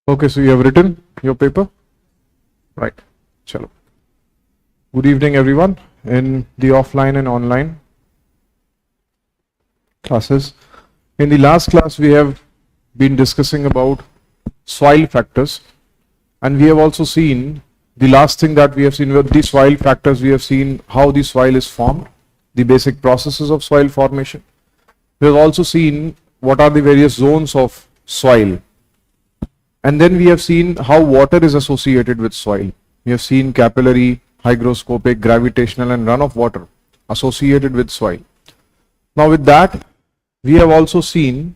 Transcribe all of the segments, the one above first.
Okay, so you have written your paper? Right. Chalo. Good evening, everyone, in the offline and online classes. In the last class, we have been discussing about soil factors, and we have also seen the last thing that we have seen with the soil factors. We have seen how the soil is formed, the basic processes of soil formation. We have also seen what are the various zones of soil. And then we have seen how water is associated with soil. We have seen capillary, hygroscopic, gravitational and runoff water associated with soil. Now with that, we have also seen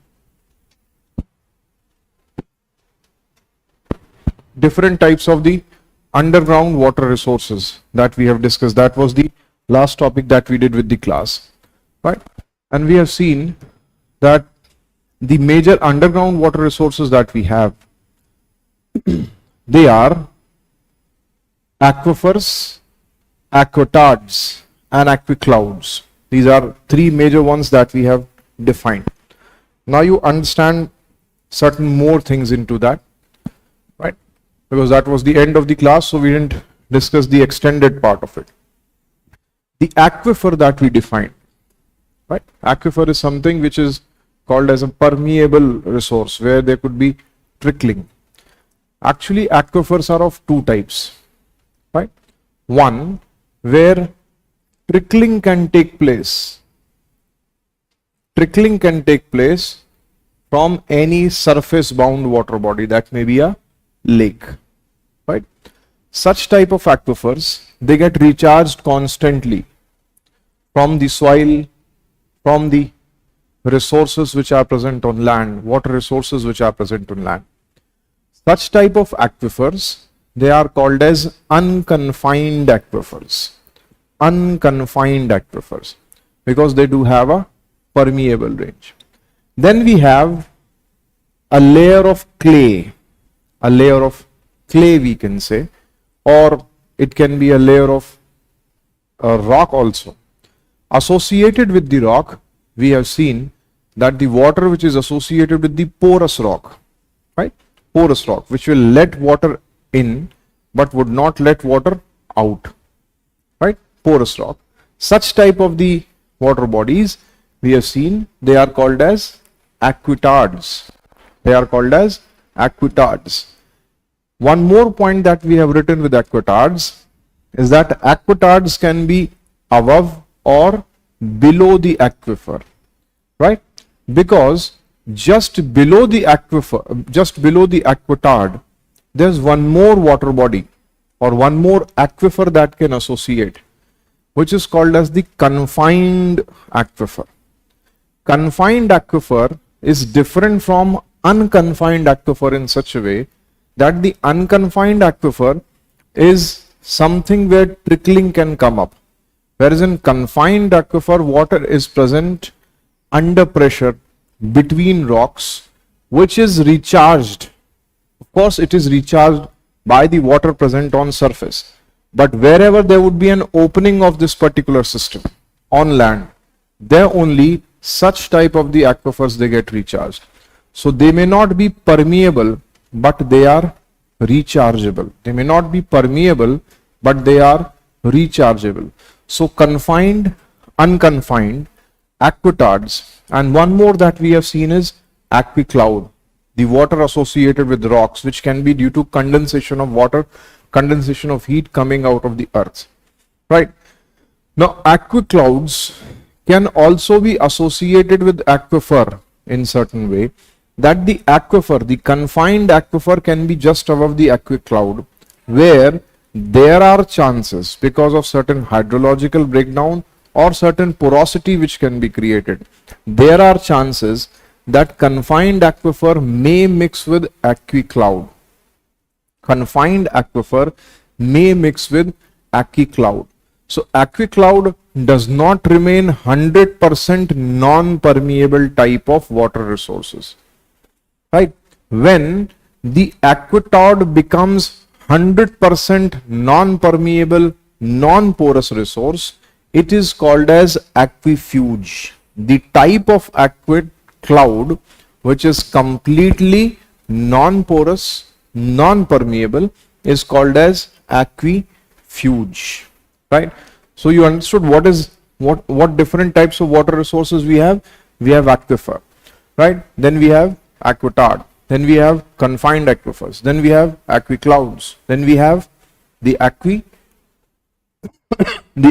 different types of the underground water resources that we have discussed. That was the last topic that we did with the class, right? And we have seen that the major underground water resources that we have, they are aquifers, aquetards and aquiclouds. These are three major ones that we have defined. Now you understand certain more things into that, right? Because that was the end of the class, so we didn't discuss the extended part of it. The aquifer that we defined, right? Aquifer is something which is called as a permeable resource where there could be trickling. Actually, aquifers are of two types, right? One, where trickling can take place. Trickling can take place from any surface bound water body, that may be a lake, right? Such type of aquifers, they get recharged constantly from the soil, from the resources which are present on land, water resources which are present on land. Such type of aquifers, they are called as unconfined aquifers. Unconfined aquifers, because they do have a permeable range. Then we have a layer of clay, we can say, or it can be a layer of rock also. Associated with the rock, we have seen that the water which is associated with the porous rock, right? Porous rock, which will let water in but would not let water out, right? Porous rock. Such type of the water bodies we have seen, they are called as aquetards. They are called as aquetards. One more point that we have written with aquetards is that aquetards can be above or below the aquifer, right? Because just below the aquifer, just below the aquetard, there's one more water body or one more aquifer that can associate, which is called as the confined aquifer. Confined aquifer is different from unconfined aquifer in such a way that the unconfined aquifer is something where trickling can come up, whereas in confined aquifer, water is present under pressure between rocks, which is recharged. Of course, it is recharged by the water present on surface, but wherever there would be an opening of this particular system on land, there only such type of the aquifers they get recharged. So they may not be permeable, but they are rechargeable. They may not be permeable, but they are rechargeable. So confined, unconfined, aquetards, and one more that we have seen is aquicloud, the water associated with rocks, which can be due to condensation of water, condensation of heat coming out of the earth, right? Now aquiclouds can also be associated with aquifer in certain way, that the aquifer, the confined aquifer, can be just above the aquicloud, where there are chances, because of certain hydrological breakdown or certain porosity which can be created, there are chances that confined aquifer may mix with aquicloud. Confined aquifer may mix with aquicloud. So aquicloud does not remain 100% non-permeable type of water resources, right? When the aquitard becomes 100% non-permeable, non-porous resource, it is called as aquifuge, the type of aquicloud which is completely non-porous, non-permeable is called as aquifuge, right? So you understood what different types of water resources we have. We have aquifer, right? Then we have aquitard, then we have confined aquifers, then we have aquiclouds, then we have the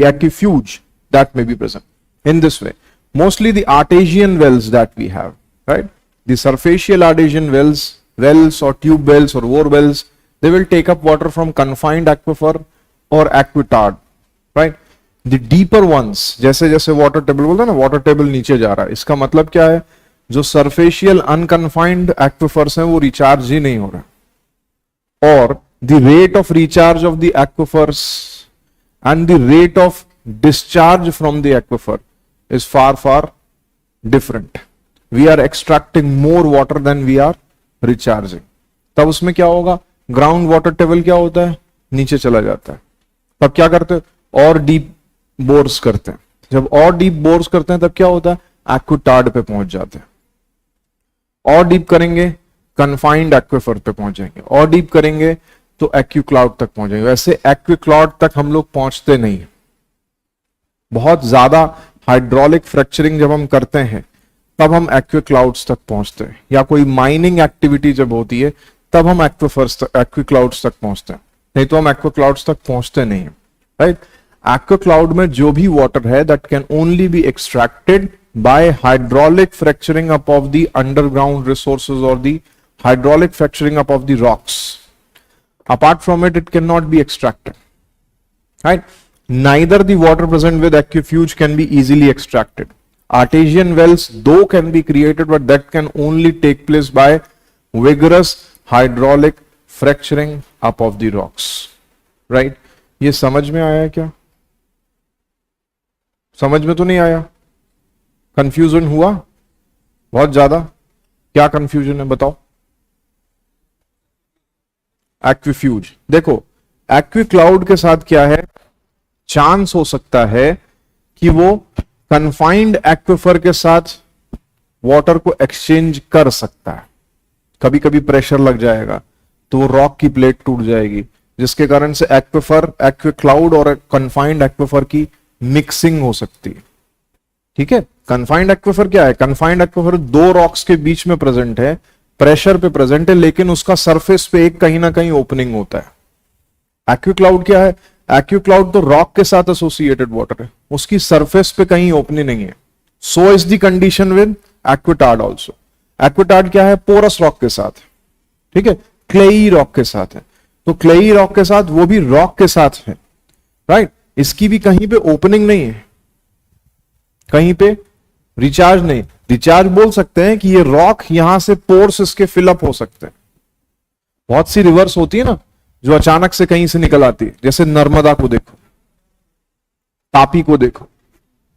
aquifuge that may be present in this way. Mostly the artesian wells that we have, right? The surfacial artesian wells or tube wells or bore wells, they will take up water from confined aquifer or aquitard, right? The deeper ones, जैसे जैसे water table बोलते हैं ना, water table नीचे जा रहा है, इसका मतलब क्या है? जो सरफेशियल अनकन्फाइंड एक्विफर्स हैं वो रिचार्ज ही नहीं हो रहा, और the rate of recharge of the aquifers and the rate of discharge from the aquifer is far different. We are extracting more water than we are recharging. तब उसमें क्या होगा? ग्राउंड वाटर टेबल क्या होता है? नीचे चला जाता है. तब क्या करते हैं? और डीप बोर्स करते हैं. जब और डीप बोर्स करते हैं तब क्या होता है? एक्विटार्ड पे पहुंच जाते हैं. और डीप करेंगे कन्फाइंड एक्विफर पे पहुंचेंगे, और डीप करेंगे तो एक्विक्लाउड तक पहुंचेंगे. वैसे एक्विक्लाउड तक हम लोग पहुंचते नहीं. बहुत ज्यादा हाइड्रोलिक फ्रैक्चरिंग जब हम करते हैं तब हम एक्विक्लाउड्स तक पहुंचते हैं, या कोई माइनिंग एक्टिविटी जब होती है तब हम एक्विक्लाउड्स तक पहुंचते हैं, नहीं तो हम एक्विक्लाउड्स तक पहुंचते नहीं है, राइट? एक्विक्लाउड में जो भी वाटर है that can only be extracted by hydraulic fracturing up of the underground resources or the hydraulic fracturing up of the rocks. Apart from it, it cannot be extracted, right? Neither the water present with aquifuge can be easily extracted. Artesian wells though can be created, but that can only take place by vigorous hydraulic fracturing up of the rocks, right? ये समझ में आया क्या? समझ में तो नहीं आया? कंफ्यूजन हुआ बहुत ज्यादा? क्या कंफ्यूजन है बताओ? एक्विफ्यूज. देखो, एक्विक्लाउड के साथ क्या है? चांस हो सकता है कि वो कन्फाइंड एक्विफर के साथ वाटर को एक्सचेंज कर सकता है. कभी कभी प्रेशर लग जाएगा तो वो रॉक की प्लेट टूट जाएगी, जिसके कारण से एक्विक्लाउड और कन्फाइंड एक्विफर की मिक्सिंग हो सकती है. ठीक है? कन्फाइंड एक्विफर क्या है? कन्फाइंड एक्विफर दो रॉक्स के बीच में प्रेजेंट है, प्रेशर पे प्रेजेंट है, लेकिन उसका सरफेस पे एक कहीं ना कहीं ओपनिंग होता है. एक्विक्लाउड क्या है? एक्विक्लाउड तो रॉक के साथ एसोसिएटेड वाटर है, उसकी सरफेस पे कहीं ओपनिंग नहीं है. So is the condition with aquitard also. Aquitard क्या है? पोरस रॉक के साथ, ठीक है, क्लेई रॉक के साथ है. तो क्लेई रॉक के साथ, वो भी रॉक के साथ है, राइट? इसकी भी कहीं पे ओपनिंग नहीं है, कहीं पे रिचार्ज नहीं. रिचार्ज बोल सकते हैं कि ये रॉक यहां से पोर्स इसके फिलअप हो सकते हैं. बहुत सी रिवर्स होती है ना जो अचानक से कहीं से निकल आती है, जैसे नर्मदा को देखो, तापी को देखो,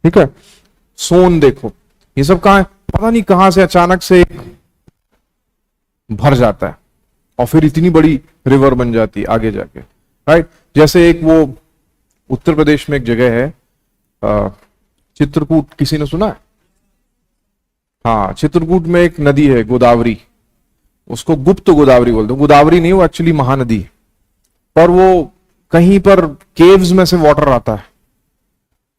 ठीक है, सोन देखो, ये सब कहां है? पता नहीं कहां से अचानक से भर जाता है और फिर इतनी बड़ी रिवर बन जाती है आगे जाके, राइट? जैसे एक वो उत्तर प्रदेश में एक जगह है चित्रकूट, किसी ने सुना है? हाँ, चित्रकूट में एक नदी है गोदावरी, उसको गुप्त गोदावरी बोलते हैं. गोदावरी नहीं, वो एक्चुअली महानदी है, पर वो कहीं पर केव्स में से वाटर आता है,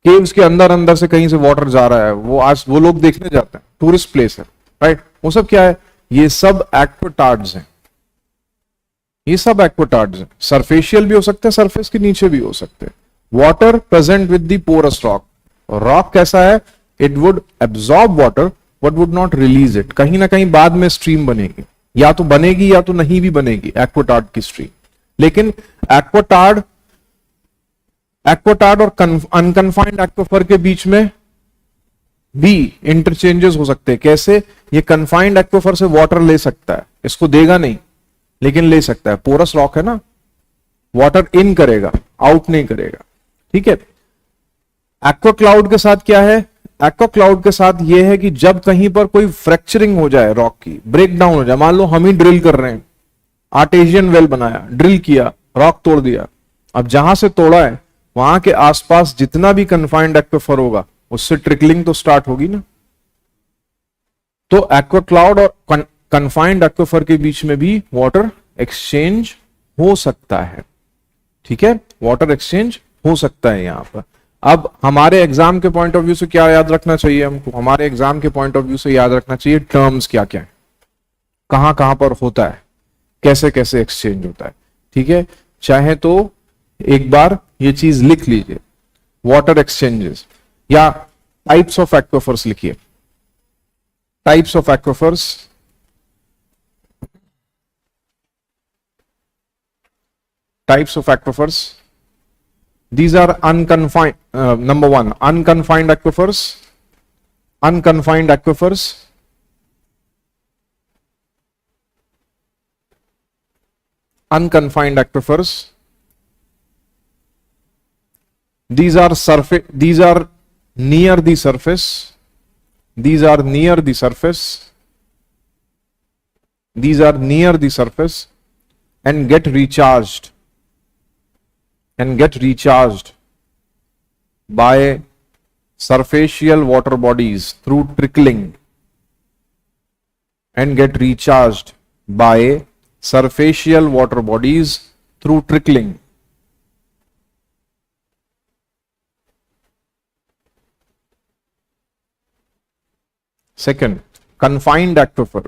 केव्स के अंदर अंदर से कहीं से वाटर जा रहा है. वो आज वो लोग देखने जाते हैं, टूरिस्ट प्लेस है, राइट? वो सब क्या है? ये सब एक्विटार्ड्स हैं. ये सब एक्विटार्ड्स हैं. सरफेशियल भी हो सकते हैं, सरफेस के नीचे भी हो सकते हैं. Water present with the porous rock. Rock कैसा है? It would absorb water but would not release it. कहीं ना कहीं बाद में स्ट्रीम बनेगी, या तो बनेगी या तो नहीं भी बनेगी एक्विटार्ड की स्ट्रीम. लेकिन एक्विटार्ड और अनकन्फाइंड एक्विफर के बीच में भी इंटरचेंजेस हो सकते हैं. कैसे? ये कन्फाइंड एक्विफर से वाटर ले सकता है, इसको देगा नहीं लेकिन ले सकता है. पोरस रॉक है ना, वाटर इन करेगा, आउट नहीं करेगा. ठीक है? एक्वाक्लाउड के साथ क्या है? एक्वाक्लाउड के साथ यह है कि जब कहीं पर कोई फ्रैक्चरिंग हो जाए, रॉक की ब्रेक डाउन हो जाए, मान लो हम ही ड्रिल कर रहे हैं, आर्टेजियन वेल बनाया, ड्रिल किया, रॉक तोड़ दिया. अब जहां से तोड़ा है वहां के आसपास जितना भी कन्फाइंड एक्विफर होगा उससे ट्रिकलिंग तो स्टार्ट होगी ना. तो एक्वाक्लाउड और कन्फाइंड एक्विफर के बीच में भी वाटर एक्सचेंज हो सकता है। ठीक है, वाटर एक्सचेंज हो सकता है यहां पर। अब हमारे एग्जाम के पॉइंट ऑफ व्यू से क्या याद रखना चाहिए हमको? हमारे एग्जाम के पॉइंट ऑफ व्यू से याद रखना चाहिए टर्म्स क्या क्या है, कहां कहां पर होता है, कैसे कैसे एक्सचेंज होता है। ठीक है, चाहे तो एक बार ये चीज लिख लीजिए, वाटर एक्सचेंजेस, या टाइप्स ऑफ एक्वाफर्स लिखिए, types of aquifers, types of aquifers. These are unconfined. Number one, unconfined aquifers. Unconfined aquifers. Unconfined aquifers. These are surface. These are near the surface. These are near the surface. These are near the surface and get recharged. And get recharged by surfacial water bodies through trickling, and get recharged by surfacial water bodies through trickling. Second, confined aquifer.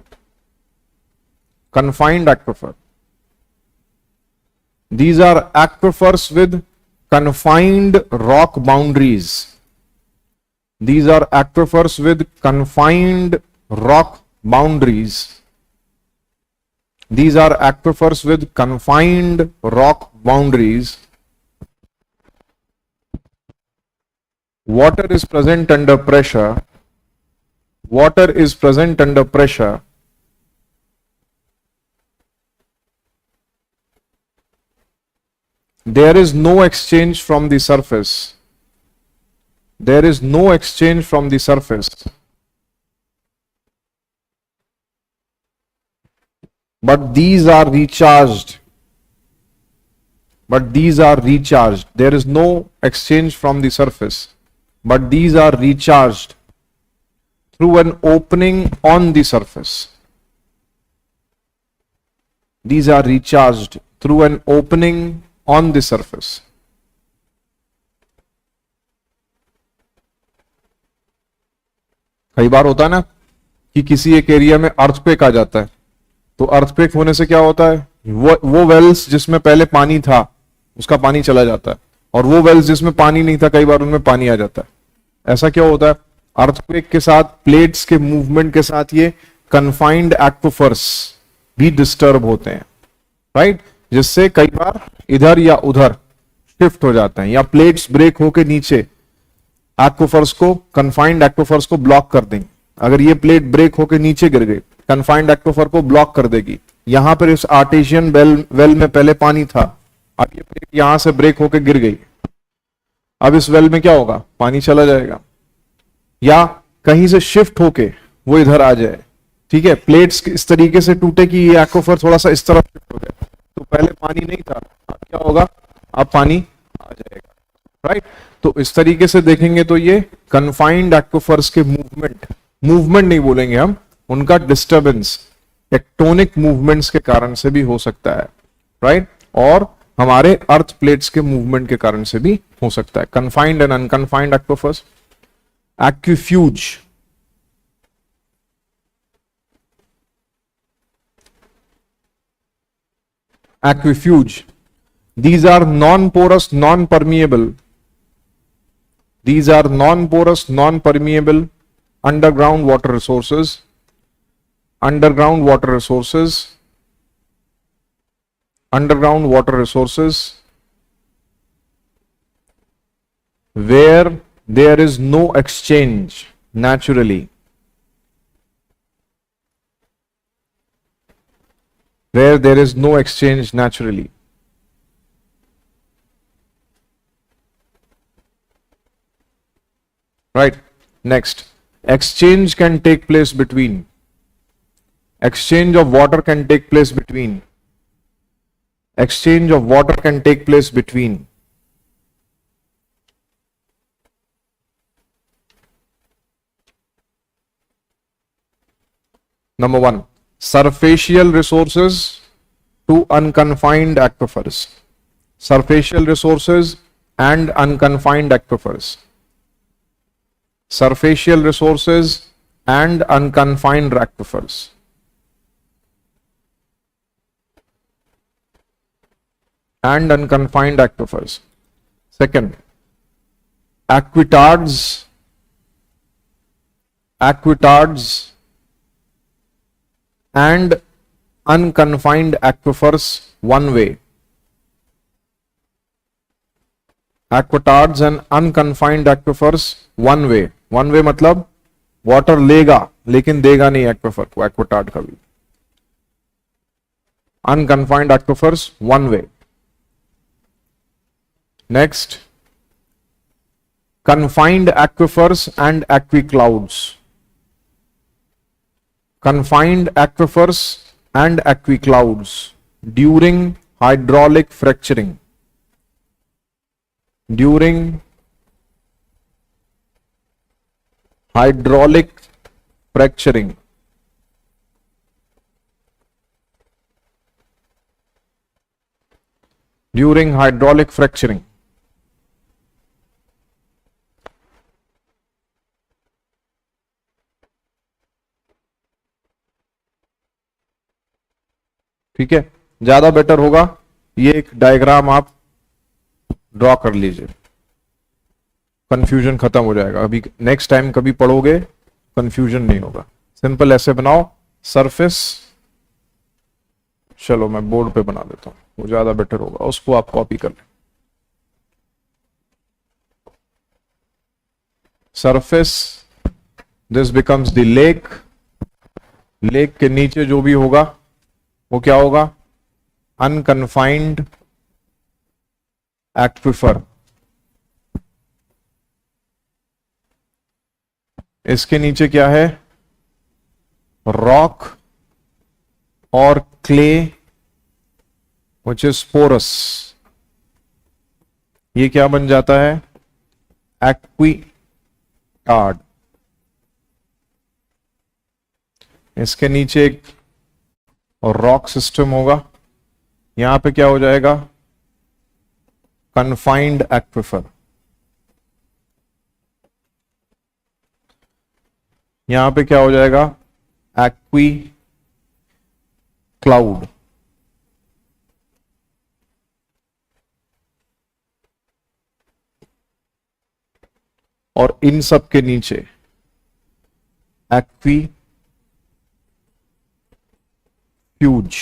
Confined aquifer. These are aquifers with confined rock boundaries. These are aquifers with confined rock boundaries. These are aquifers with confined rock boundaries. Water is present under pressure. Water is present under pressure. There is no exchange from the surface. There is no exchange from the surface. But these are recharged. But these are recharged. There is no exchange from the surface. But these are recharged through an opening on the surface. These are recharged through an opening on the surface. कई बार होता है ना कि किसी एक area में earthquake आ जाता है, तो अर्थक्वेक होने से क्या होता है, वो वेल्स जिसमें पहले पानी था उसका पानी चला जाता है, और वो वेल्स जिसमें पानी नहीं था कई बार उनमें पानी आ जाता है। ऐसा क्या होता है, अर्थक्वेक के साथ, प्लेट्स के मूवमेंट के साथ ये कन्फाइंड एक्विफर्स भी डिस्टर्ब होते हैं, राइट, जिससे कई बार इधर या उधर शिफ्ट हो जाते हैं, या प्लेट्स ब्रेक होके नीचे एक्विफर्स को, कन्फाइंड एक्विफर्स को ब्लॉक कर देंगे। अगर ये प्लेट ब्रेक होके नीचे गिर गई, कन्फाइंड एक्विफर को ब्लॉक कर देगी। यहां पर इस आर्टेशियन वेल में पहले पानी था, अब ये प्लेट यहां से ब्रेक होके गिर गई, अब इस वेल में क्या होगा, पानी चला जाएगा, या कहीं से शिफ्ट होके वो इधर आ जाए। ठीक है, प्लेट्स इस तरीके से टूटे कि ये एक्विफर थोड़ा सा इस तरफ शिफ्ट हो गया, तो पहले पानी नहीं था, अब क्या होगा, अब पानी आ जाएगा, राइट। तो इस तरीके से देखेंगे तो ये कन्फाइंड एक्विफर्स के मूवमेंट नहीं बोलेंगे हम, उनका डिस्टरबेंस टेक्टोनिक मूवमेंट्स के कारण से भी हो सकता है, राइट, और हमारे अर्थ प्लेट्स के मूवमेंट के कारण से भी हो सकता है। Confined and unconfined aquifers. Aquifuge, aquefuge, these are non-porous, non-permeable, these are non-porous, non-permeable underground water resources, underground water resources, underground water resources where there is no exchange naturally, where there is no exchange naturally. Right. Next, exchange can take place between. Exchange of water can take place between. Exchange of water can take place between. Number one, surfacial resources to unconfined aquifers. Surfacial resources and unconfined aquifers. Surfacial resources and unconfined aquifers. And unconfined aquifers. Second, aquithards and unconfined aquifers one way. Aquithards and unconfined aquifers one way. One way मतलब water लेगा लेकिन देगा नहीं aquifer को, एक्विटार्ड कभी. Unconfined aquifers one way. Next, confined aquifers and aquiclouds. Confined aquifers and aquiclouds during hydraulic fracturing. During hydraulic fracturing. During hydraulic fracturing. ठीक है, ज्यादा बेटर होगा ये एक डायग्राम आप ड्रॉ कर लीजिए, कंफ्यूजन खत्म हो जाएगा. अभी नेक्स्ट टाइम कभी पढ़ोगे कंफ्यूजन नहीं होगा. सिंपल ऐसे बनाओ सरफेस. चलो मैं बोर्ड पे बना देता हूं, वो ज्यादा बेटर होगा, उसको आप कॉपी कर लें. Surface, this becomes the lake. Lake के नीचे जो भी होगा वो क्या होगा? Unconfined aquifer. इसके नीचे क्या है? रॉक और क्ले व्हिच इज पोरस. ये क्या बन जाता है? एक्विटार्ड. इसके नीचे एक रॉक सिस्टम होगा, यहां पे क्या हो जाएगा? Confined aquifer. यहां पे क्या हो जाएगा? Equi cloud. और इन सब के नीचे एक्वी फ्यूज.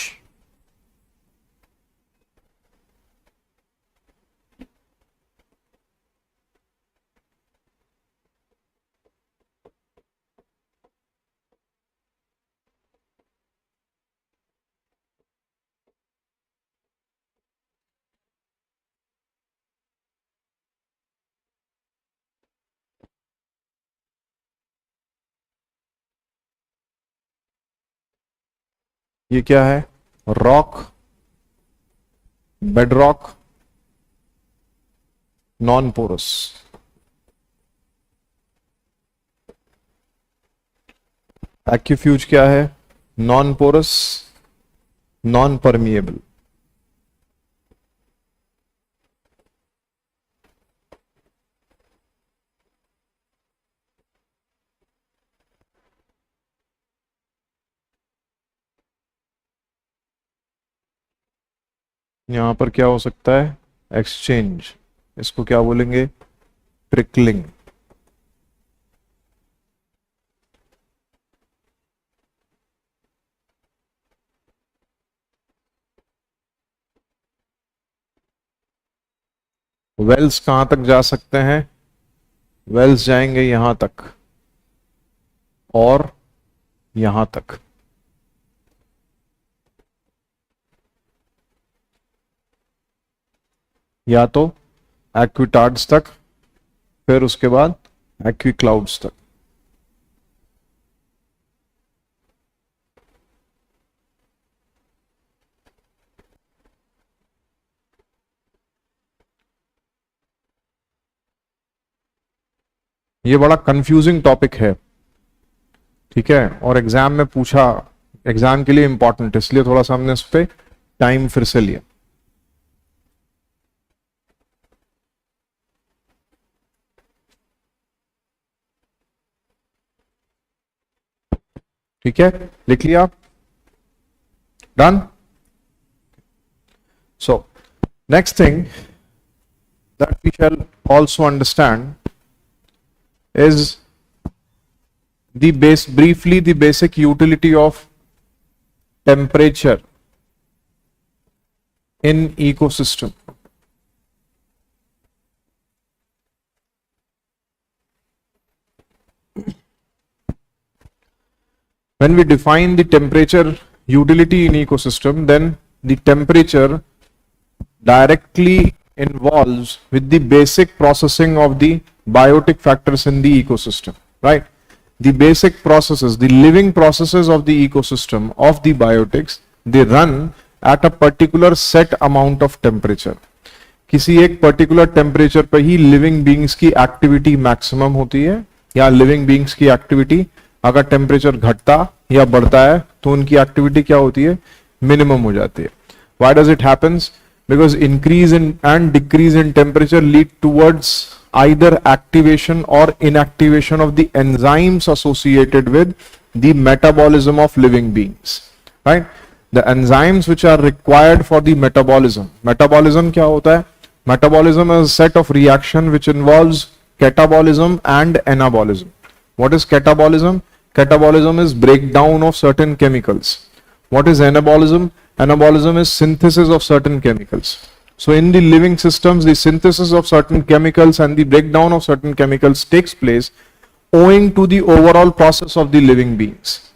ये क्या है? Rock, bed rock, non porous. Aquifuge क्या है? Non porous, non permeable. यहां पर क्या हो सकता है? एक्सचेंज. इसको क्या बोलेंगे? ट्रिकलिंग. वेल्स कहां तक जा सकते हैं? वेल्स जाएंगे यहां तक और यहां तक. या तो एक्विटार्ड्स तक, फिर उसके बाद एक्विक्लाउड्स तक. ये बड़ा कंफ्यूजिंग टॉपिक है, ठीक है, और एग्जाम में पूछा, एग्जाम के लिए इंपॉर्टेंट, इसलिए थोड़ा सा हमने उस पर टाइम फिर से लिया। ठीक है, लिख लिया, done. So next thing that we shall also understand is briefly the basic utility of temperature in ecosystem. When we define the temperature utility in ecosystem, then the temperature directly involves with the basic processing of the biotic factors in the ecosystem, right? The basic processes, the living processes of the ecosystem of the biotics, they run at a particular set amount of temperature. किसी एक particular temperature पे ही living beings की activity maximum होती है, या living beings की activity अगर temperature घटता या बढ़ता है तो उनकी activity क्या होती है, minimum हो जाती है. Why does it happens? Because increase in and decrease in temperature lead towards either activation or inactivation of the enzymes associated with the metabolism of living beings, right? The enzymes which are required for the metabolism. Metabolism क्या होता है? Metabolism is a set of reaction which involves catabolism and anabolism. What is catabolism? Catabolism is breakdown of certain chemicals. What is anabolism? Anabolism is synthesis of certain chemicals. So in the living systems, the synthesis of certain chemicals and the breakdown of certain chemicals takes place owing to the overall process of the living beings,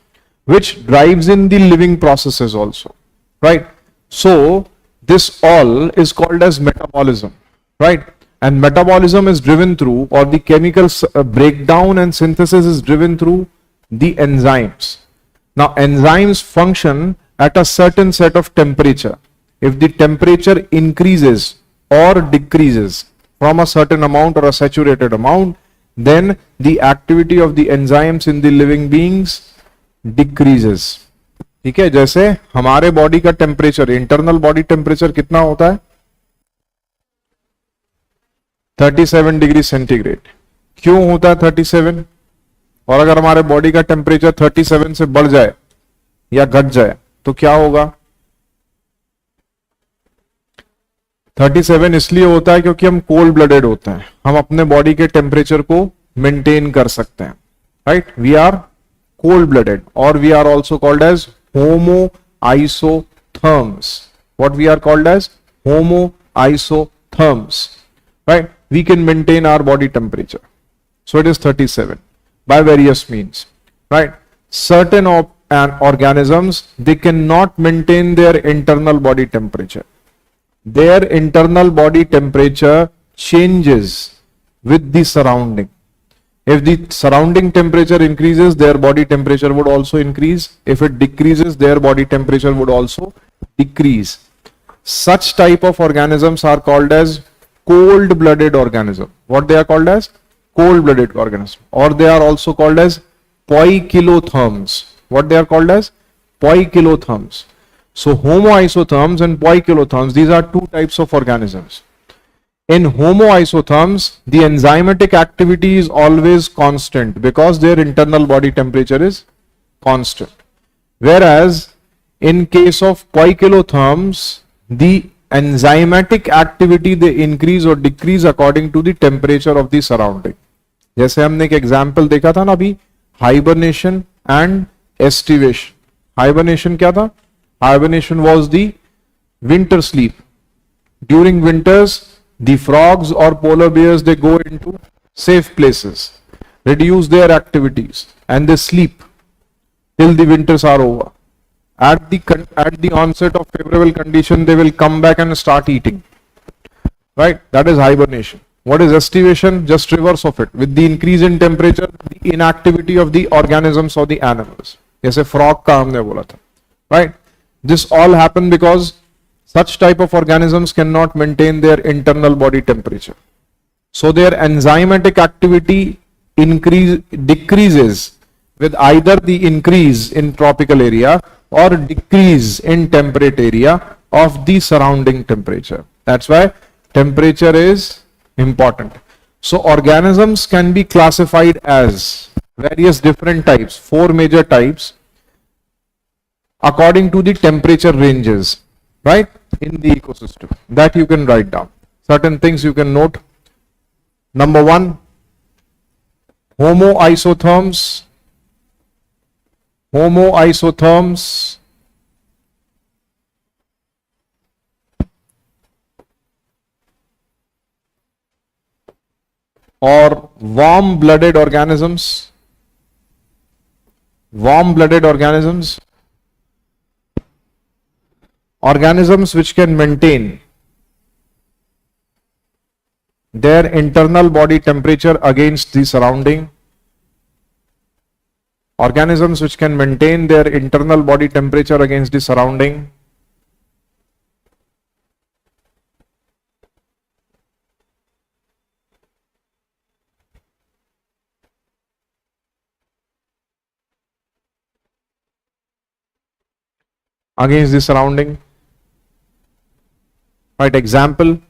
which drives in the living processes also, right? So this all is called as metabolism, right? And metabolism is driven through, or the chemical breakdown and synthesis is driven through the enzymes. Now enzymes function at a certain set of temperature. If the temperature increases or decreases from a certain amount or a saturated amount, then the activity of the enzymes in the living beings decreases. ठीक है, जैसे हमारे body का temperature, internal body temperature कितना होता है? 37 degree centigrade. क्यों होता है 37? और अगर हमारे बॉडी का टेम्परेचर 37 से बढ़ जाए या घट जाए तो क्या होगा? 37 इसलिए होता है क्योंकि हम कोल्ड ब्लडेड होते हैं, हम अपने बॉडी के टेम्परेचर को मेंटेन कर सकते हैं, right? We are cold blooded, और we are also called as homo isotherms. What we are called as homo isotherms, right? We can maintain our body temperature. So it is 37 by various means, right? Certain and organisms, they cannot maintain their internal body temperature. Their internal body temperature changes with the surrounding. If the surrounding temperature increases, their body temperature would also increase. If it decreases, their body temperature would also decrease. Such type of organisms are called as cold-blooded organism. What they are called as? Cold-blooded organism. Or they are also called as poikilotherms. What they are called as? Poikilotherms. So homoisotherms and poikilotherms, these are two types of organisms. In homoisotherms, the enzymatic activity is always constant because their internal body temperature is constant. Whereas in case of poikilotherms, the enzymatic activity they increase or decrease according to the temperature of the surrounding. जैसे हमने एक example देखा था ना अभी, hibernation and aestivation. Hibernation क्या था? Hibernation was the winter sleep. During winters, the frogs or polar bears, they go into safe places, reduce their activities, and they sleep till the winters are over. At the onset of favorable condition, they will come back and start eating. Right? That is hibernation. What is estivation? Just reverse of it. With the increase in temperature, the inactivity of the organisms or the animals. जैसे frog का हमने बोला था. Right? This all happen because such type of organisms cannot maintain their internal body temperature. So their enzymatic activity decreases with either the increase in tropical area or decrease in temperate area of the surrounding temperature. That's why temperature is important. So organisms can be classified as various different types, four major types, according to the temperature ranges, right, in the ecosystem. That you can write down. Certain things you can note. Number one, homoisotherms. Homoisotherms or warm-blooded organisms. Warm-blooded organisms. Organisms which can maintain their internal body temperature against the surrounding. Organisms which can maintain their internal body temperature against the surrounding. Against the surrounding. Right, example,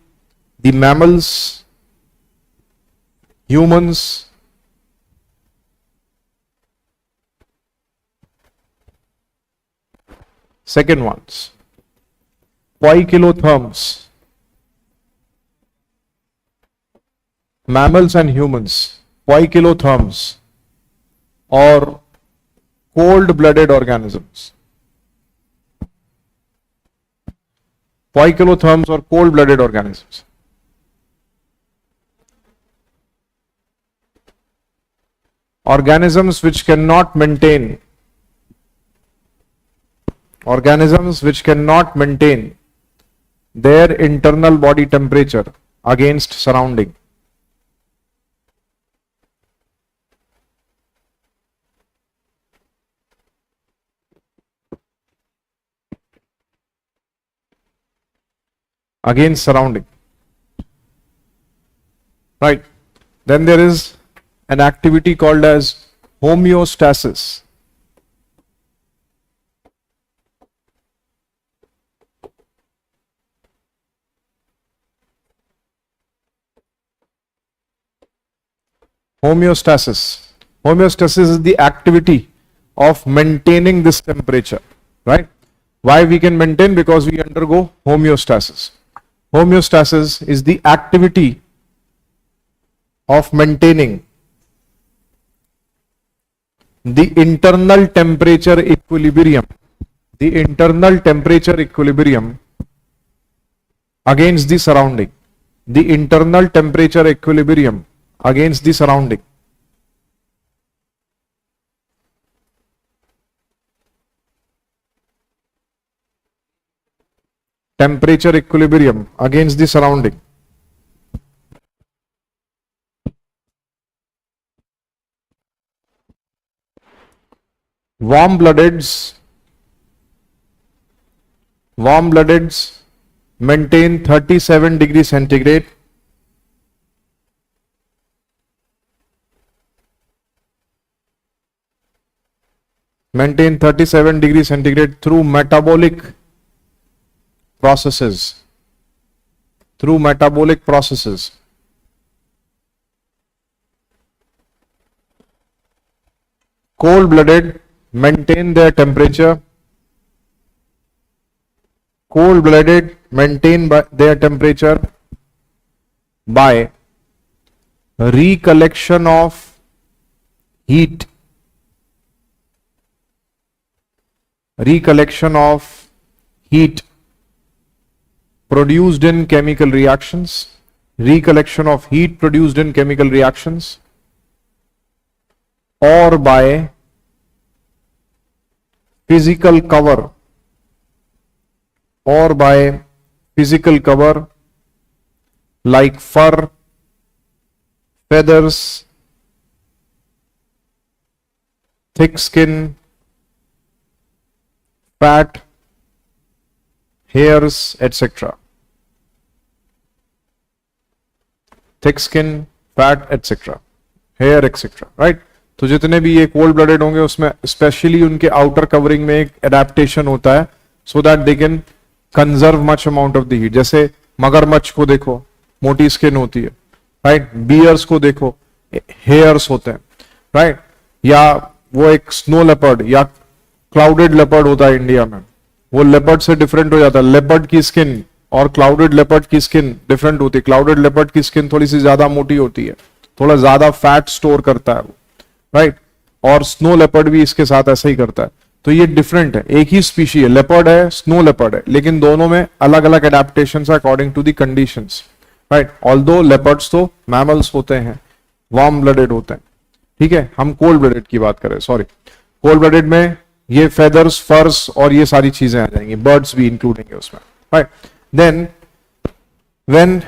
the mammals, humans, second ones, poikilotherms, mammals and humans, poikilotherms or cold-blooded organisms. Poikilotherms or cold-blooded organisms. Organisms which cannot maintain their internal body temperature against surrounding. Against surrounding. Right. Then there is an activity called as homeostasis. Homeostasis. Homeostasis is the activity of maintaining this temperature, right? Why we can maintain? Because we undergo homeostasis. Homeostasis is the activity of maintaining the internal temperature equilibrium, against the surrounding, the internal temperature equilibrium against the surrounding. Temperature equilibrium against the surrounding. Warm-bloodeds maintain 37 degrees centigrade. Maintain 37 degrees centigrade through metabolic processes. Cold-blooded maintain their temperature. Cold-blooded maintain their temperature by recollection of heat. Produced in chemical reactions. Or by physical cover. Like fur, feathers, thick skin, fat, hairs, etc. Thick skin, fat, etc. hair, etc. Right? तो जितने भी ये cold blooded होंगे उसमें specially उनके outer covering में एक adaptation होता है so that they can conserve much amount of the heat. जैसे मगरमच्छ को देखो, मोटी स्किन होती है, राइट। बियर्स को देखो, हेयर्स होते हैं, राइट। या वो एक स्नो लेपर्ड या क्लाउडेड लेपर्ड होता है इंडिया में, वो लेपर्ड से डिफरेंट हो जाता है। लेपर्ड की स्किन और क्लाउडेड लेपर्ड की स्किन डिफरेंट होती है। क्लाउडेड लेपर्ड की स्किन थोड़ी सी ज्यादा मोटी होती है, थोड़ा ज्यादा फैट स्टोर करता है वो, राइट। और स्नो लेपर्ड भी इसके साथ ऐसा ही करता है। तो ये डिफरेंट है, एक ही स्पीशी है, लेपर्ड है, स्नो लेपर्ड है, लेकिन दोनों में अलग अलग एडेप्टेशन है according to the conditions, right. Although leopards तो मैमल्स होते हैं, वार्म ब्लडेड होते हैं, ठीक है। हम कोल्ड ब्लडेड की बात करें, सॉरी, कोल्ड ब्लडेड में ये फेदर्स, फर्स और ये सारी चीजें आ जाएंगी, बर्ड्स भी इंक्लूडिंग है उसमें, right. Then when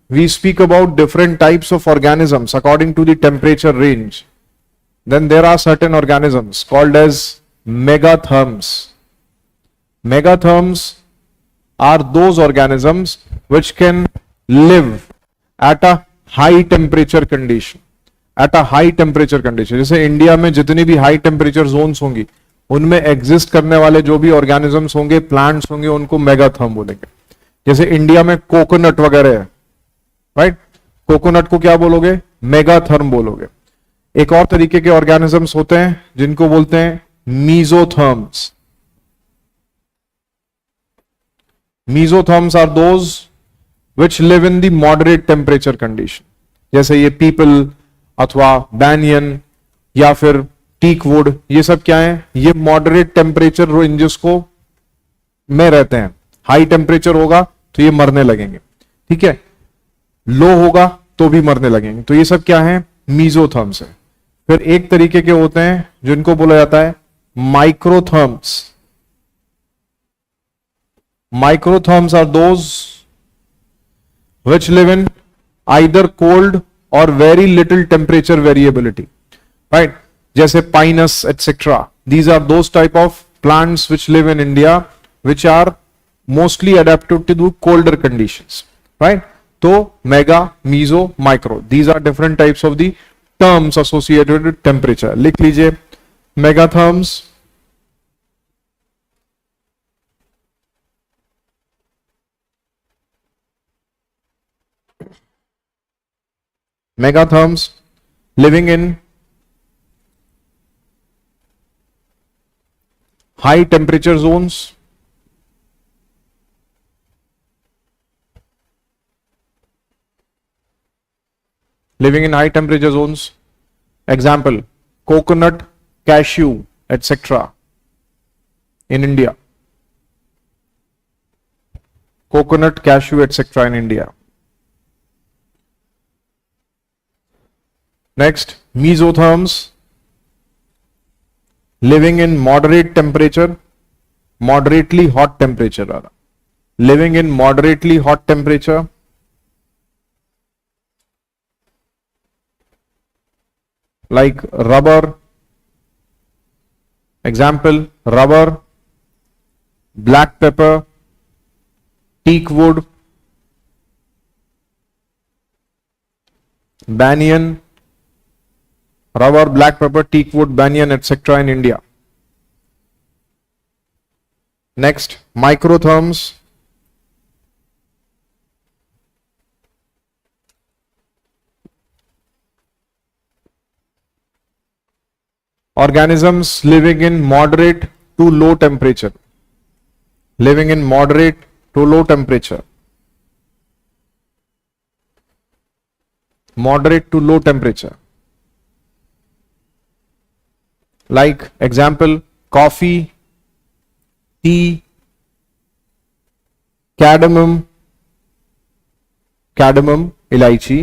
we speak about different types of organisms according to the temperature range, then there are certain organisms called as megatherms. Megatherms are those organisms which can live at a high temperature condition. At a high temperature condition. जैसे India में जितनी भी high temperature Jones होंगी उनमें exist करने वाले जो भी ऑर्गेनिजम्स होंगे, प्लांट्स होंगे, उनको मेगाथर्म बोलेंगे। जैसे इंडिया में कोकोनट वगैरह है, राइट। कोकोनट को क्या बोलोगे? मेगाथर्म बोलोगे। एक और तरीके के ऑर्गेनिजम्स होते हैं जिनको बोलते हैं mesotherms. Mesotherms are those which live in the moderate temperature condition. जैसे ये पीपल अथवा बैनियन या फिर टीक वुड, ये सब क्या है? ये मॉडरेट टेम्परेचर रेंजेस को में रहते हैं। हाई टेम्परेचर होगा तो ये मरने लगेंगे, ठीक है, लो होगा तो भी मरने लगेंगे। तो ये सब क्या है? मीजोथर्म्स है। फिर एक तरीके के होते हैं जिनको बोला जाता है microtherms. Microtherms are those which live in either cold or very little temperature variability, right. जैसे pinus etcetera, these are those type of plants which live in India which are mostly adapted to colder conditions, right. तो mega, meso, micro, these are different types of the terms associated with temperature. लिख लीजिए megatherms, megatherms living in high temperature zones, living in high temperature zones. Example, coconut, cashew, etc. in India. Coconut, cashew, etc. in India. Next, mesotherms living in moderate temperature, moderately hot temperature rather. Living in moderately hot temperature. Like rubber, example, rubber, black pepper, teak wood, banyan, rubber, black pepper, teak wood, banyan, etc. in India. Next, microtherms. Organisms living in moderate to low temperature. Living in moderate to low temperature. Moderate to low temperature. Like example, coffee, tea, cardamom, elaichi,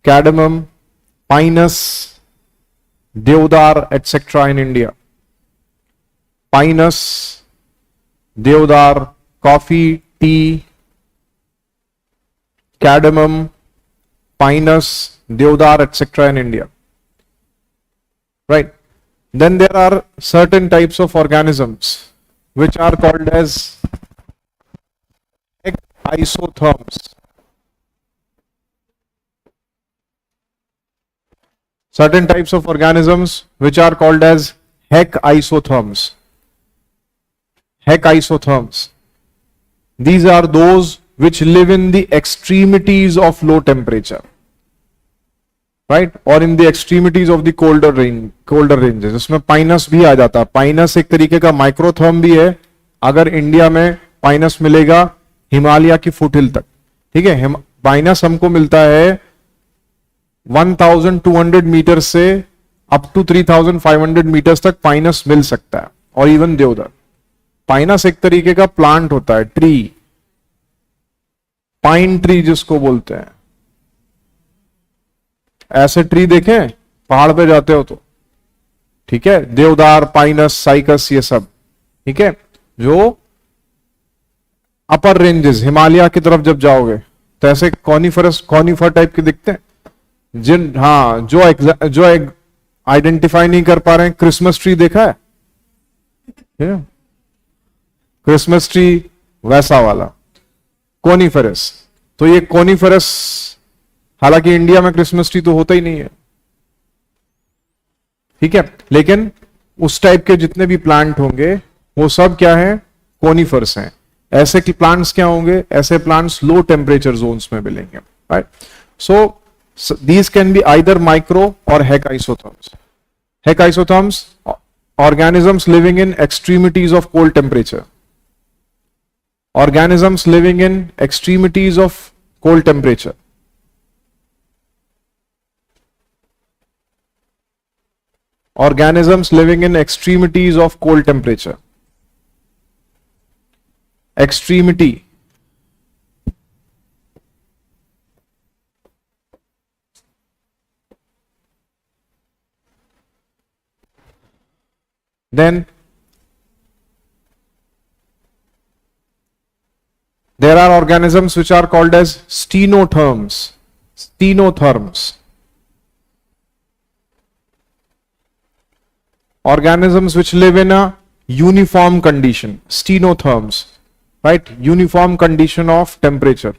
cardamom, pinus, deodar, etc. in India. Pinus, deodar, coffee, tea, cardamom, pinus, deodar, etc. in India. Right. Then there are certain types of organisms which are called as isotherms. Certain types of organisms which are called as 𝐻 isotherms. 𝐻 isotherms. these are those which live in the extremities of low temperature, right, or in the extremities of the colder ranges. इसमें Pinus भी आ जाता है. Pinus एक तरीके का माइक्रोथर्म भी है. अगर इंडिया में पाइनस मिलेगा हिमालय की फुटहिल तक, ठीक है. पाइनस हमको मिलता है 1200 मीटर से अप टू 3500 मीटर्स तक पाइनस मिल सकता है, और इवन देवदार. पाइनस एक तरीके का प्लांट होता है, ट्री, पाइन ट्री जिसको बोलते हैं. ऐसे ट्री देखे पहाड़ पे जाते हो तो, ठीक है, देवदार, पाइनस, साइकस, ये सब, ठीक है, जो अपर रेंजेस हिमालय की तरफ जब जाओगे तो ऐसे कॉनिफर टाइप के दिखते हैं. जिन हाँ जो आइडेंटिफाई नहीं कर पा रहे हैं, क्रिसमस ट्री देखा है? क्रिसमस ट्री वैसा वाला कॉनिफरस. तो ये कॉनिफरस, हालांकि इंडिया में क्रिसमस ट्री तो होता ही नहीं है, ठीक है, लेकिन उस टाइप के जितने भी प्लांट होंगे वो सब क्या है? कॉनिफर्स हैं. ऐसे की प्लांट्स क्या होंगे? ऐसे प्लांट्स लो टेम्परेचर जोन्स में मिलेंगे, right. So these can be either micro or 𝐻-isotherms. 𝐻-isotherms, organisms living in extremities of cold temperature. Organisms living in extremities of cold temperature. Organisms living in extremities of cold temperature. Extremity. Then there are organisms which are called as stenotherms. Stenotherms. Organisms which live in a uniform condition. Stenotherms, right? Uniform condition of temperature.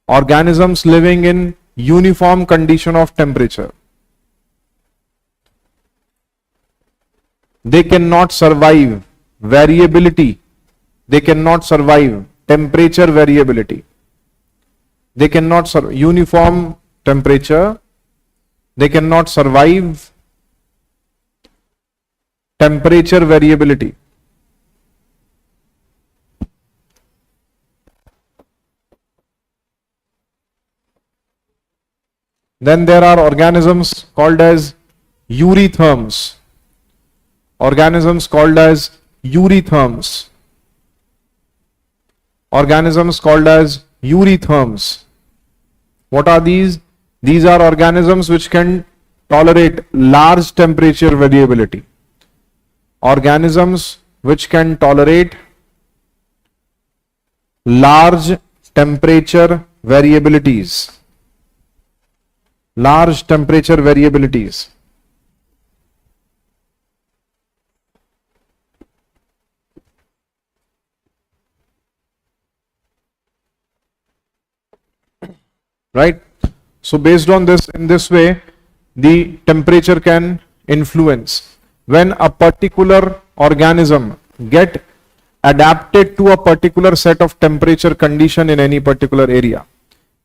Organisms living in uniform condition of temperature. They cannot survive variability. They cannot survive temperature variability. They cannot survive uniform temperature. They cannot survive temperature variability. Then there are organisms called as eurytherms. Organisms called as eurytherms. Organisms called as eurytherms. What are these? These are organisms which can tolerate large temperature variability. Organisms which can tolerate large temperature variabilities. Large temperature variabilities. Right? So based on this, in this way, the temperature can influence. When a particular organism get adapted to a particular set of temperature condition in any particular area,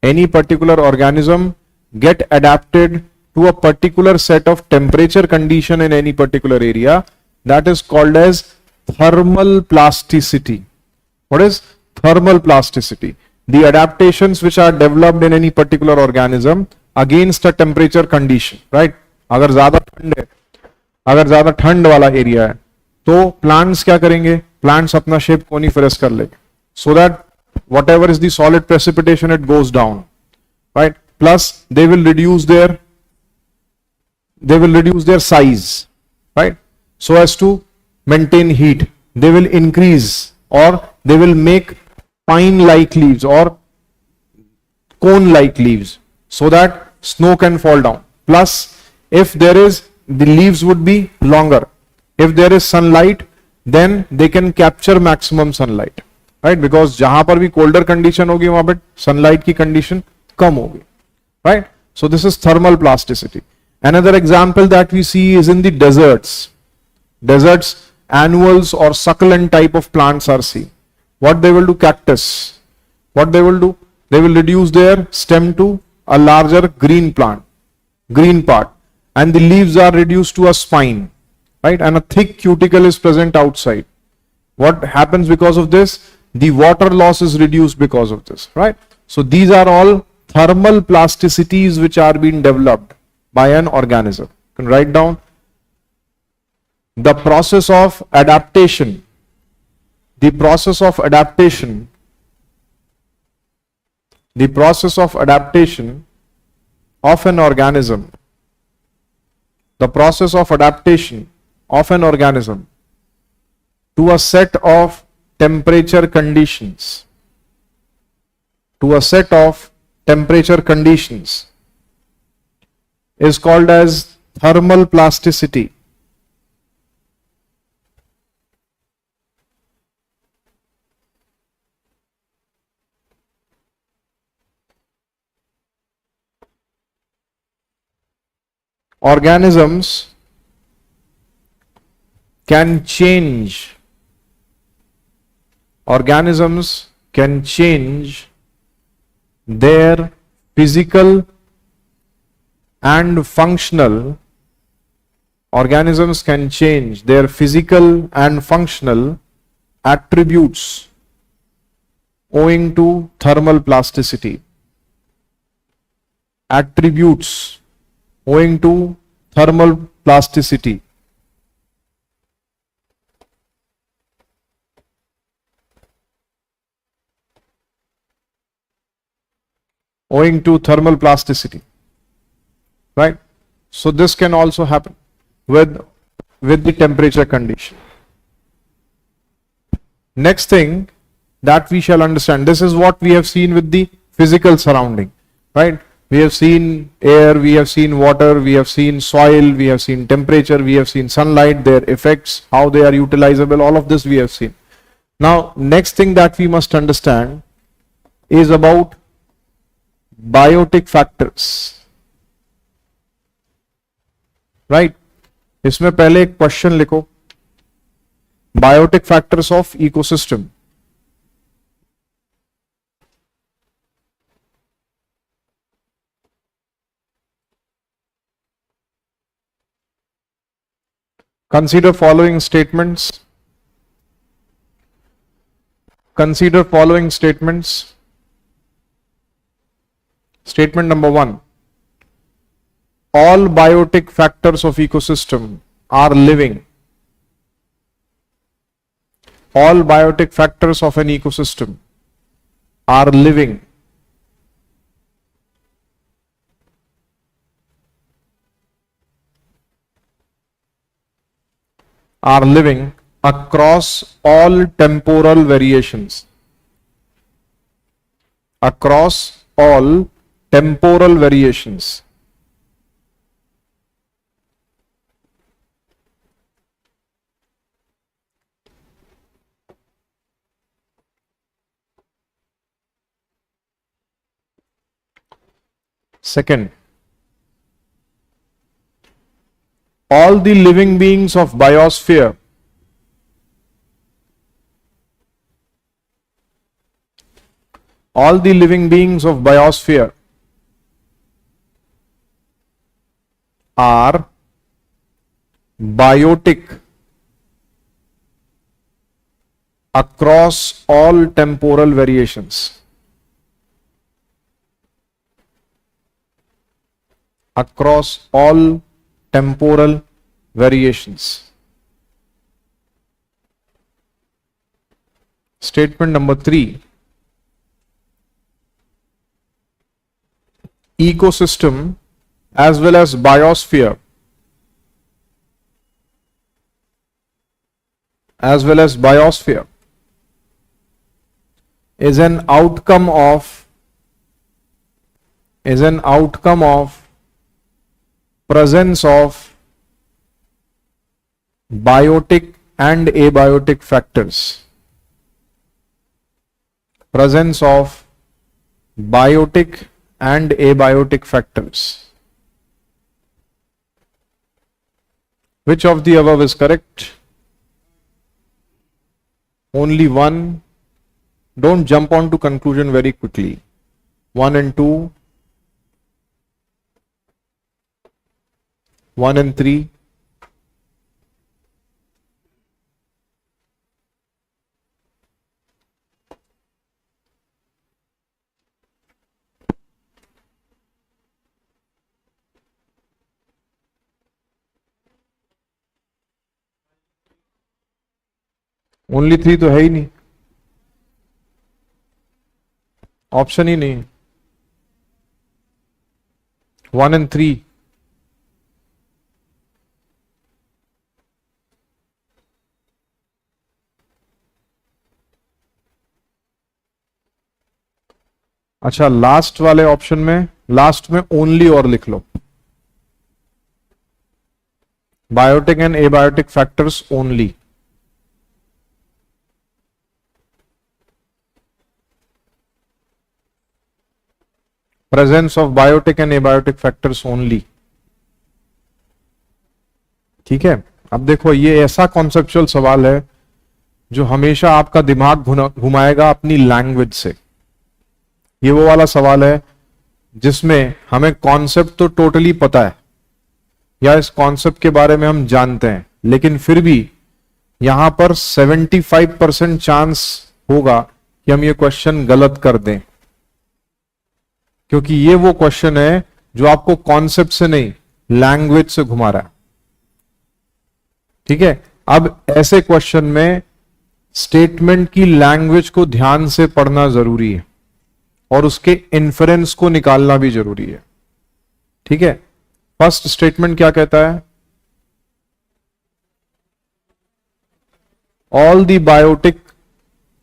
any particular organism get adapted to a particular set of temperature condition in any particular area, that is called as thermal plasticity. What is thermal plasticity? The adaptations which are developed in any particular organism against a temperature condition, right? अगर ज्यादा ठंड है, अगर ज्यादा ठंड वाला area है, तो प्लांट्स क्या करेंगे? प्लांट्स अपना शेप कोनिफरस कर लेंगे, so that whatever is the solid precipitation it goes down, right? Plus they will reduce their size, right? So as to maintain heat. They will increase, or they will make pine-like leaves or cone-like leaves, so that snow can fall down. Plus, if there is, the leaves would be longer. If there is sunlight, then they can capture maximum sunlight, right? Because जहां पर भी colder condition होगी वहां पर sunlight की condition कम होगी, right? So this is thermal plasticity. Another example that we see is in the deserts. Deserts, annuals or succulent type of plants are seen. What they will do, cactus, what they will do? They will reduce their stem to a larger green plant, green part, and the leaves are reduced to a spine, right? And a thick cuticle is present outside. What happens because of this? The water loss is reduced because of this, right? So these are all thermal plasticities which are being developed by an organism. You can write down the process of adaptation. The process of adaptation. The process of adaptation of an organism. The process of adaptation of an organism to a set of temperature conditions. To a set of temperature conditions is called as thermal plasticity. Organisms can change. Organisms can change their physical and functional. Organisms can change their physical and functional attributes owing to thermal plasticity. Attributes owing to thermal plasticity. Owing to thermal plasticity, right? So this can also happen with the temperature condition. Next thing that we shall understand, this is what we have seen with the physical surrounding, right? We have seen air, we have seen water, we have seen soil, we have seen temperature, we have seen sunlight, their effects, how they are utilizable, all of this we have seen. Now, next thing that we must understand is about biotic factors, right? इसमें पहले एक question लिखो, biotic factors of ecosystem. Consider following statements. Consider following statements. Statement number 1. All biotic factors of ecosystem are living. All biotic factors of an ecosystem are living. Are living across all temporal variations. Across all temporal variations. Second, all the living beings of biosphere are biotic across all temporal variations. Across all temporal variations. Statement number 3. Ecosystem as well as biosphere is an outcome of presence of biotic and abiotic factors. Presence of biotic and abiotic factors. Which of the above is correct? Only one Don't jump on to conclusion very quickly. 1 and 2, 1 and 3. Only 3 तो है ही नहीं, option ही नहीं। 1 and 3। अच्छा, last वाले option में, last में only और लिख लो, biotic and abiotic factors only. Presence of biotic and abiotic factors only. ठीक है, अब देखो ये ऐसा कॉन्सेप्चुअल सवाल है जो हमेशा आपका दिमाग घुमाएगा अपनी लैंग्वेज से। ये वो वाला सवाल है जिसमें हमें कॉन्सेप्ट तो टोटली पता है या इस कॉन्सेप्ट के बारे में हम जानते हैं, लेकिन फिर भी यहां पर 75% चांस होगा कि हम ये क्वेश्चन गलत कर दें, क्योंकि ये वो क्वेश्चन है जो आपको कॉन्सेप्ट से नहीं लैंग्वेज से घुमा रहा है। ठीक है, अब ऐसे क्वेश्चन में स्टेटमेंट की लैंग्वेज को ध्यान से पढ़ना जरूरी है और उसके इन्फरेंस को निकालना भी जरूरी है। ठीक है, फर्स्ट स्टेटमेंट क्या कहता है? All the biotic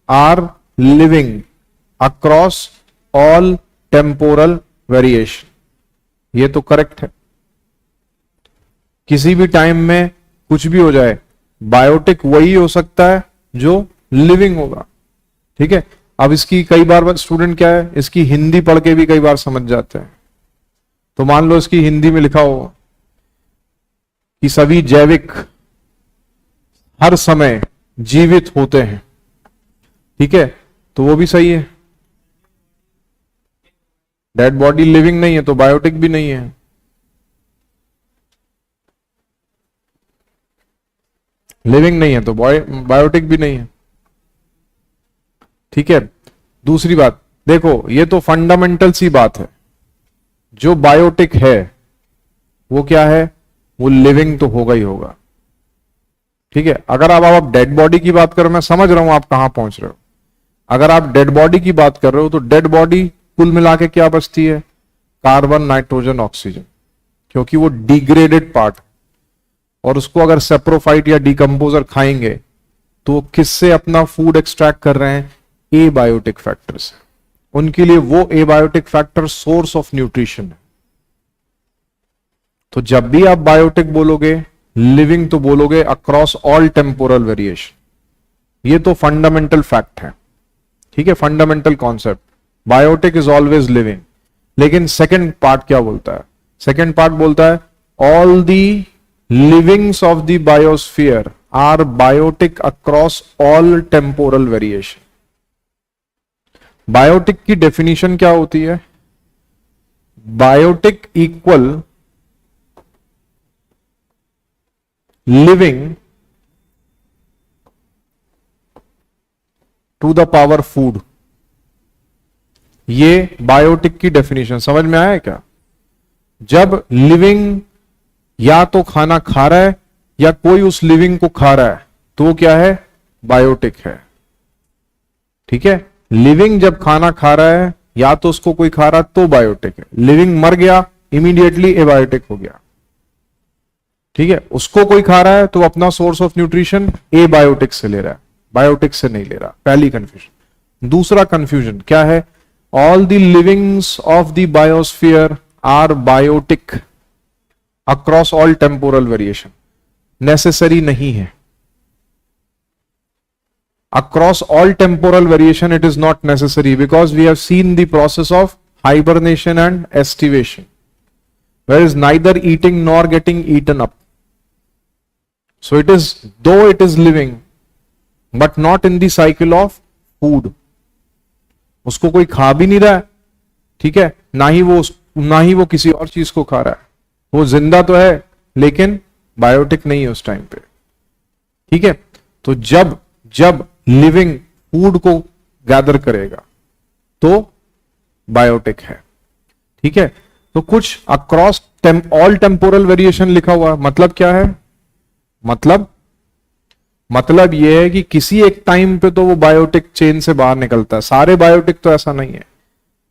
are living across all temporal variation. ये तो करेक्ट है, किसी भी टाइम में कुछ भी हो जाए, बायोटिक वही हो सकता है जो लिविंग होगा। ठीक है, अब इसकी कई बार स्टूडेंट क्या है, इसकी हिंदी पढ़ के भी कई बार समझ जाते हैं। तो मान लो इसकी हिंदी में लिखा हो कि सभी जैविक हर समय जीवित होते हैं। ठीक है, तो वो भी सही है। डेड बॉडी लिविंग नहीं है तो बायोटिक भी नहीं है। लिविंग नहीं है तो बायोटिक भी नहीं है। ठीक है, दूसरी बात देखो, ये तो फंडामेंटल सी बात है, जो बायोटिक है वो क्या है, वो लिविंग तो होगा ही होगा। ठीक है, अगर आप डेड बॉडी की बात करो, मैं समझ रहा हूं आप कहां पहुंच रहे हो। अगर आप डेड बॉडी की बात कर रहे हो तो डेड बॉडी कुल मिला के क्या बचती है? कार्बन, नाइट्रोजन, ऑक्सीजन, क्योंकि वो डिग्रेडेड पार्ट, और उसको अगर सेप्रोफाइट या डिकम्पोजर खाएंगे तो किससे अपना फूड एक्सट्रैक्ट कर रहे हैं? एबायोटिक फैक्टर से। उनके लिए वो abiotic factor source of nutrition है। तो जब भी आप बायोटिक बोलोगे, लिविंग तो बोलोगे अक्रॉस ऑल टेम्पोरल वेरिएशन। ये तो फंडामेंटल फैक्ट है। ठीक है, fundamental concept, biotic is always living. लेकिन सेकेंड पार्ट क्या बोलता है? सेकेंड पार्ट बोलता है all the livings of the biosphere are biotic across all temporal variation. Biotic की डेफिनेशन क्या होती है? Biotic equal living to the power food. ये बायोटिक की डेफिनेशन समझ में आया क्या? जब लिविंग या तो खाना खा रहा है या कोई उस लिविंग को खा रहा है तो वो क्या है? बायोटिक है। ठीक है, लिविंग जब खाना खा रहा है या तो उसको कोई खा रहा है तो बायोटिक है। लिविंग मर गया, इमीडिएटली एबायोटिक हो गया। ठीक है, उसको कोई खा रहा है तो अपना सोर्स ऑफ न्यूट्रिशन एबायोटिक से ले रहा है, बायोटिक से नहीं ले रहा। पहली कंफ्यूजन। दूसरा कंफ्यूजन क्या है? All the livings of the biosphere are biotic across all temporal variation. Necessary नहीं है। Across all temporal variation it is not necessary, because we have seen the process of hibernation and aestivation, where is neither eating nor getting eaten up. So it is, though it is living, but not in the cycle of food. उसको कोई खा भी नहीं रहा है, ठीक है, ना ही वो किसी और चीज को खा रहा है, वो जिंदा तो है लेकिन बायोटिक नहीं है उस टाइम पे, ठीक है। तो जब जब लिविंग फूड को गैदर करेगा तो बायोटिक है, ठीक है। तो कुछ अक्रॉस ऑल टेम्पोरल वेरिएशन लिखा हुआ, मतलब क्या है, मतलब यह है कि किसी एक टाइम पे तो वो बायोटिक चेन से बाहर निकलता है। सारे बायोटिक तो ऐसा नहीं है,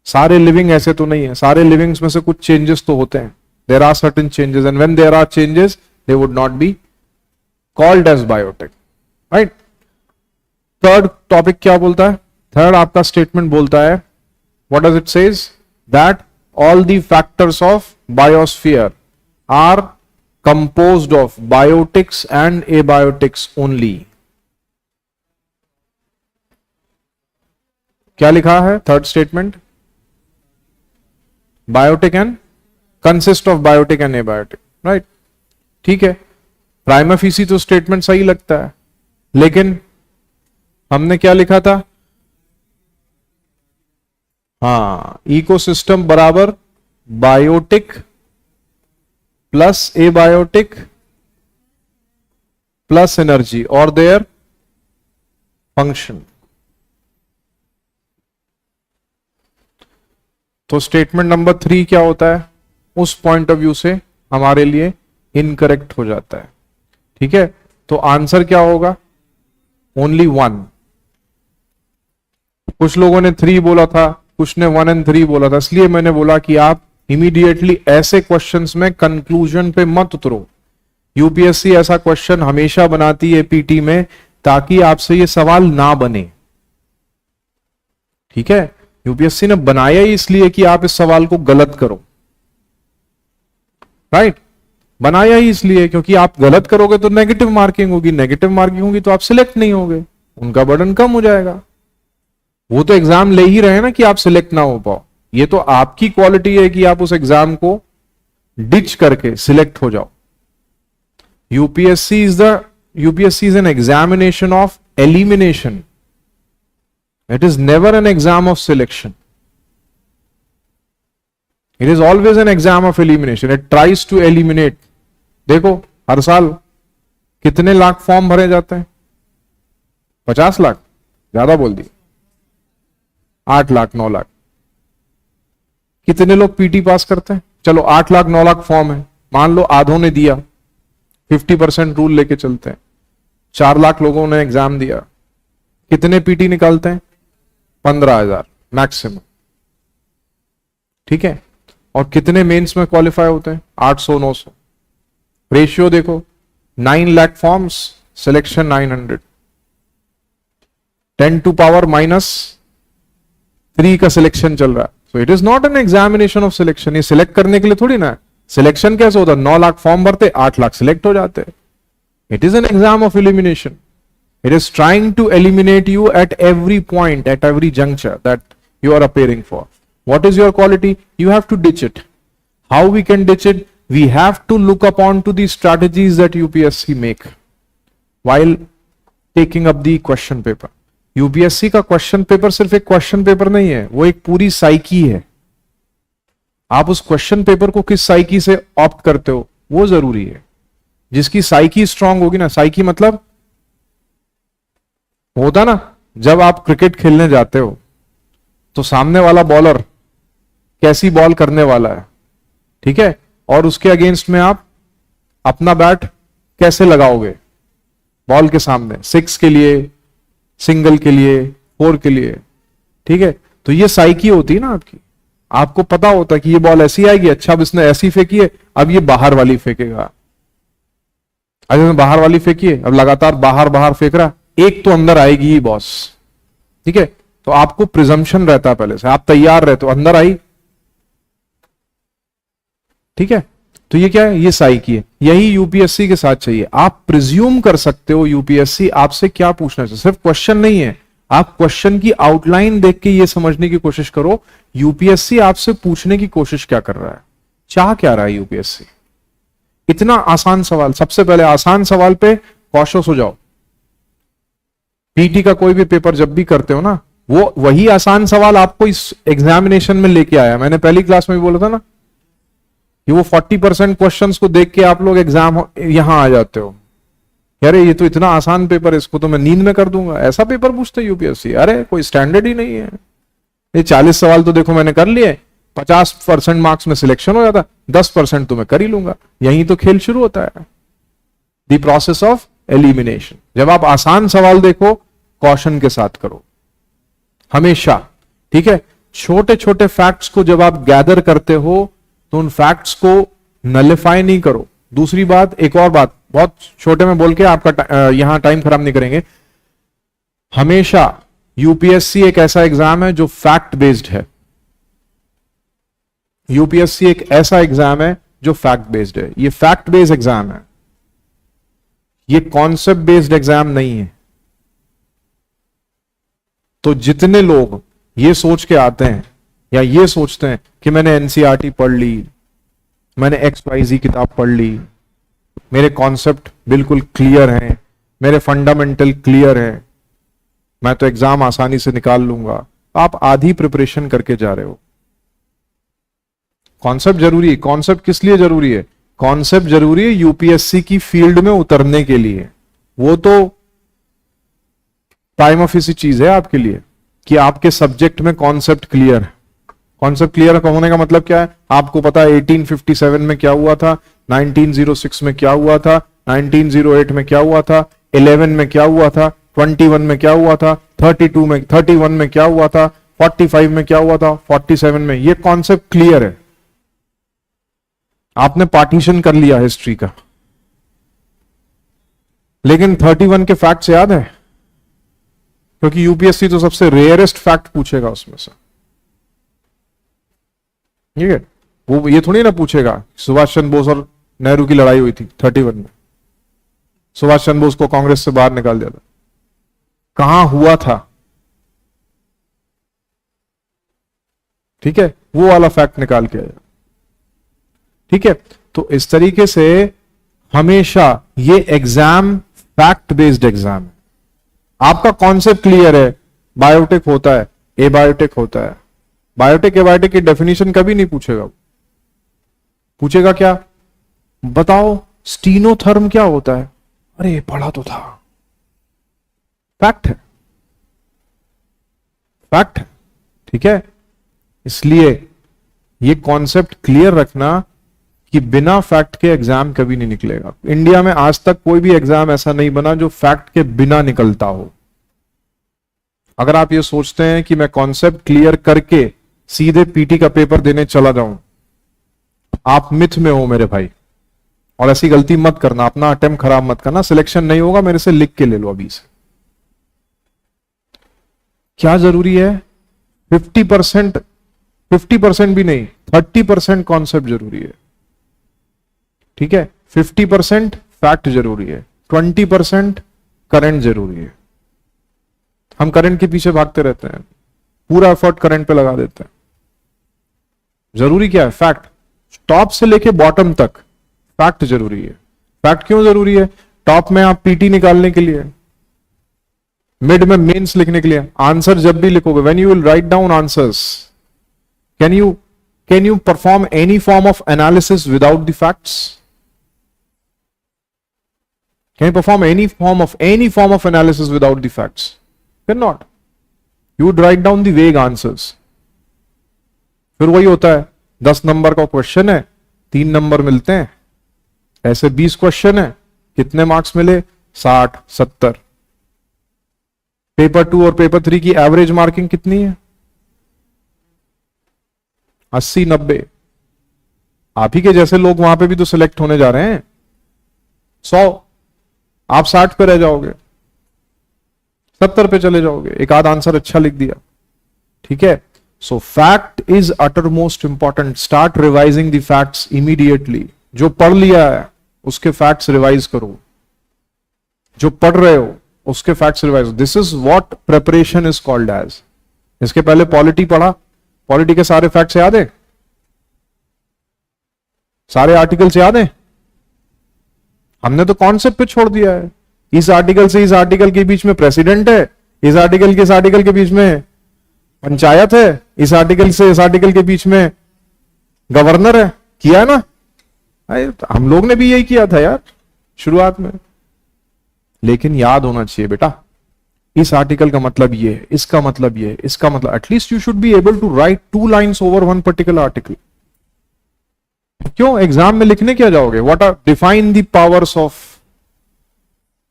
सारे लिविंग ऐसे तो नहीं है, सारे लिविंग्स में से कुछ चेंजेस तो होते हैं। There are certain changes and when there are changes they would not be called as biotic, right. Third topic क्या बोलता है, थर्ड आपका स्टेटमेंट बोलता है, what does it says, that all the factors of biosphere are composed of biotics and abiotics only। क्या लिखा है third statement, biotic and consist of biotic and abiotic, right, ठीक है। प्राइमा फीसी तो स्टेटमेंट सही लगता है, लेकिन हमने क्या लिखा था, हाँ, इकोसिस्टम बराबर biotic plus abiotic plus energy और देयर फंक्शन। तो स्टेटमेंट नंबर 3 क्या होता है, उस पॉइंट ऑफ व्यू से हमारे लिए इनकरेक्ट हो जाता है, ठीक है। तो आंसर क्या होगा, ओनली 1। कुछ लोगों ने 3 बोला था, कुछ ने 1 और 3 बोला था, इसलिए मैंने बोला कि आप इमीडिएटली ऐसे क्वेश्चंस में कंक्लूजन पे मत उतरो। यूपीएससी ऐसा क्वेश्चन हमेशा बनाती है पीटी में ताकि आपसे ये सवाल ना बने, ठीक है। यूपीएससी ने बनाया ही इसलिए कि आप इस सवाल को गलत करो, राइट, बनाया ही इसलिए क्योंकि आप गलत करोगे तो नेगेटिव मार्किंग होगी, नेगेटिव मार्किंग होगी तो आप सिलेक्ट नहीं होगे, उनका बर्डन कम हो जाएगा। वो तो एग्जाम ले ही रहे हैं ना कि आप सिलेक्ट ना हो पाओ, ये तो आपकी क्वालिटी है कि आप उस एग्जाम को डिच करके सिलेक्ट हो जाओ। UPSC is an examination of elimination, it is never an exam of selection, it is always an exam of elimination, it tries to eliminate. देखो हर साल कितने लाख फॉर्म भरे जाते हैं, 50 लाख, ज्यादा बोल दी, 8 लाख 9 लाख। कितने लोग पीटी पास करते हैं, चलो 8 लाख 9 लाख फॉर्म है, मान लो आधों ने दिया, 50% रूल लेके चलते हैं, 4 लाख लोगों ने एग्जाम दिया, कितने पीटी निकालते हैं, 15,000 मैक्सिमम, ठीक है। और कितने मेंस में क्वालिफाई होते हैं, 800 900। रेशियो देखो, 9 lakh forms, selection 900, 10 to power -3 का सिलेक्शन चल रहा है। So it is not an examination of selection, ये सिलेक्ट करने के लिए थोड़ी ना, सिलेक्शन कैसे होता है, 9 लाख फॉर्म भरते, 8 लाख सिलेक्ट हो जाते हैं। It is an exam of elimination, it is trying to eliminate you at every point, at every juncture that you are appearing for. What is your quality? You have to ditch it. How we can ditch it? We have to look upon to the strategies that UPSC make while taking up the question paper. UPSC का question paper सिर्फ एक question paper नहीं है, वो एक पूरी psyche है। आप उस क्वेश्चन पेपर को किस साइकी से ऑप्ट करते हो वो जरूरी है। जिसकी साइकी स्ट्रांग होगी ना, साइकी मतलब होता ना, जब आप क्रिकेट खेलने जाते हो तो सामने वाला बॉलर कैसी बॉल करने वाला है, ठीक है, और उसके अगेंस्ट में आप अपना बैट कैसे लगाओगे बॉल के सामने, 6 के लिए, सिंगल के लिए, 4 के लिए, ठीक है। तो ये साइकी होती है ना आपकी, आपको पता होता है कि ये बॉल ऐसी आएगी, अच्छा अब इसने ऐसी फेंकी है, अब ये बाहर वाली फेंकेगा, अब इसने बाहर वाली फेंकी है, अब लगातार बाहर बाहर फेंक रहा, एक तो अंदर आएगी ही बॉस, ठीक है। तो आपको प्रिजम्पशन रहता है पहले से, आप तैयार रहते हो, अंदर आई, ठीक है। तो ये क्या है, ये साइकी है। यही यूपीएससी के साथ चाहिए, आप प्रिज्यूम कर सकते हो यूपीएससी आपसे क्या पूछना चाहिए। सिर्फ क्वेश्चन नहीं है, आप क्वेश्चन की आउटलाइन देख के ये समझने की कोशिश करो यूपीएससी आपसे पूछने की कोशिश क्या कर रहा है, चाह क्या रहा है यूपीएससी। इतना आसान सवाल, सबसे पहले आसान सवाल पे कॉशियस हो जाओ। पीटी का कोई भी पेपर जब भी करते हो ना, वो वही आसान सवाल आपको इस एग्जामिनेशन में लेके आया। मैंने पहली क्लास में भी बोला था ना कि वो 40% क्वेश्चंस को देख के आप लोग एग्जाम यहां आ जाते हो, अरे ये तो इतना आसान पेपर है, इसको तो मैं नींद में कर दूंगा। ऐसा पेपर पूछते यूपीएससी? अरे कोई स्टैंडर्ड ही नहीं है। ये 40 सवाल तो देखो मैंने कर लिए, 50% मार्क्स में सिलेक्शन हो जाता, 10% तो मैं कर ही लूंगा। यही तो खेल शुरू होता है, द प्रोसेस ऑफ एलिमिनेशन। जब आप आसान सवाल देखो, कॉशन के साथ करो हमेशा, ठीक है। छोटे छोटे फैक्ट्स को जब आप गैदर करते हो तो उन फैक्ट्स को नलिफाई नहीं करो। दूसरी बात, एक और बात, बहुत छोटे में बोल के आपका यहां टाइम खराब नहीं करेंगे। हमेशा यूपीएससी एक ऐसा एग्जाम है जो फैक्ट बेस्ड है। यूपीएससी एक ऐसा एग्जाम है जो फैक्ट बेस्ड है। ये फैक्ट बेस्ड एग्जाम है, ये कॉन्सेप्ट बेस्ड एग्जाम नहीं है। तो जितने लोग ये सोच के आते हैं या ये सोचते हैं कि मैंने एनसीईआरटी पढ़ ली, मैंने XYZ किताब पढ़ ली, मेरे कॉन्सेप्ट बिल्कुल क्लियर हैं, मेरे फंडामेंटल क्लियर हैं, मैं तो एग्जाम आसानी से निकाल लूंगा, आप आधी प्रिपरेशन करके जा रहे हो। कॉन्सेप्ट जरूरी है। कॉन्सेप्ट किस लिए जरूरी है? कॉन्सेप्ट जरूरी है यूपीएससी की फील्ड में उतरने के लिए। वो तो प्राइम ऑफिस चीज है आपके लिए कि आपके सब्जेक्ट में कॉन्सेप्ट क्लियर है। कॉन्सेप्ट क्लियर होने का मतलब क्या है? आपको पता है 1857 में क्या हुआ था, 1906 में क्या हुआ था, 1908 में क्या हुआ था, 11 में क्या हुआ था, 21 में क्या हुआ था, 31 में क्या हुआ था, 45 में क्या हुआ था, 47 में। ये कॉन्सेप्ट क्लियर है। आपने पार्टीशन कर लिया हिस्ट्री का, लेकिन 31 के फैक्ट्स याद है? क्योंकि यूपीएससी तो सबसे रेयरेस्ट फैक्ट पूछेगा उसमें से, ठीक है। वो ये थोड़ी ना पूछेगा सुभाष चंद्र बोस और नेहरू की लड़ाई हुई थी 31 में, सुभाष चंद्र बोस को कांग्रेस से बाहर निकाल दिया था, कहां हुआ था, ठीक है। वो वाला फैक्ट निकाल के आया, ठीक है। तो इस तरीके से हमेशा ये एग्जाम फैक्ट बेस्ड एग्जाम है। आपका कॉन्सेप्ट क्लियर है, बायोटेक होता है, एबायोटेक होता है, बायोटेक एबायोटेक की डेफिनेशन कभी नहीं पूछेगा। पूछेगा क्या? बताओ स्टीनोथर्म क्या होता है? अरे पढ़ा तो था। फैक्ट है, फैक्ट है, ठीक है। इसलिए ये कॉन्सेप्ट क्लियर रखना कि बिना फैक्ट के एग्जाम कभी नहीं निकलेगा। इंडिया में आज तक कोई भी एग्जाम ऐसा नहीं बना जो फैक्ट के बिना निकलता हो। अगर आप ये सोचते हैं कि मैं कॉन्सेप्ट क्लियर करके सीधे पीटी का पेपर देने चला जाऊं, आप मिथ में हो मेरे भाई। और ऐसी गलती मत करना, अपना अटेम्प्ट खराब मत करना। सिलेक्शन नहीं होगा, मेरे से लिख के ले लो अभी से। क्या जरूरी है? 50% भी नहीं, 30% कॉन्सेप्ट जरूरी है, ठीक है। 50% फैक्ट जरूरी है, 20% करंट जरूरी है। हम करंट के पीछे भागते रहते हैं, पूरा एफर्ट करंट पे लगा देते हैं। जरूरी क्या है? फैक्ट। टॉप से लेके बॉटम तक फैक्ट जरूरी है। फैक्ट क्यों जरूरी है? टॉप में आप पीटी निकालने के लिए, मिड में मेंस लिखने के लिए, आंसर जब भी लिखोगे, when you will write down answers, can you perform any form of analysis without the facts? Can you perform any form of analysis without the facts? Cannot. You would write down the vague answers. फिर वही होता है, 10 number का question है, 3 number मिलते हैं। ऐसे 20 question है, कितने मार्क्स मिले? 60, 70। पेपर 2 और पेपर 3 की एवरेज मार्किंग कितनी है? 80, 90। आप ही के जैसे लोग वहां पे भी तो सिलेक्ट होने जा रहे हैं। 100, आप 60 पे रह जाओगे, 70 पे चले जाओगे, एक आध आंसर अच्छा लिख दिया, ठीक है। सो fact is utter most important. Start revising the facts immediately. जो पढ़ लिया है उसके फैक्ट्स रिवाइज करो, जो पढ़ रहे हो उसके facts revise. This is what preparation is called as. इसके पहले पॉलिटी पढ़ा, पॉलिटी के सारे फैक्ट्स याद है, सारे आर्टिकल्स याद है। हमने तो कॉन्सेप्ट पे छोड़ दिया है। इस आर्टिकल से इस आर्टिकल के बीच में प्रेसिडेंट है, इस आर्टिकल के बीच में पंचायत है, इस आर्टिकल से इस आर्टिकल के बीच में गवर्नर है, किया ना? हम लोग ने भी यही किया था यार शुरुआत में। लेकिन याद होना चाहिए बेटा, इस आर्टिकल का मतलब ये है, इसका मतलब ये है, इसका मतलब, at least you should be able to write 2 lines over one particular article. क्यों एग्जाम में लिखने क्या जाओगे? What are define the powers of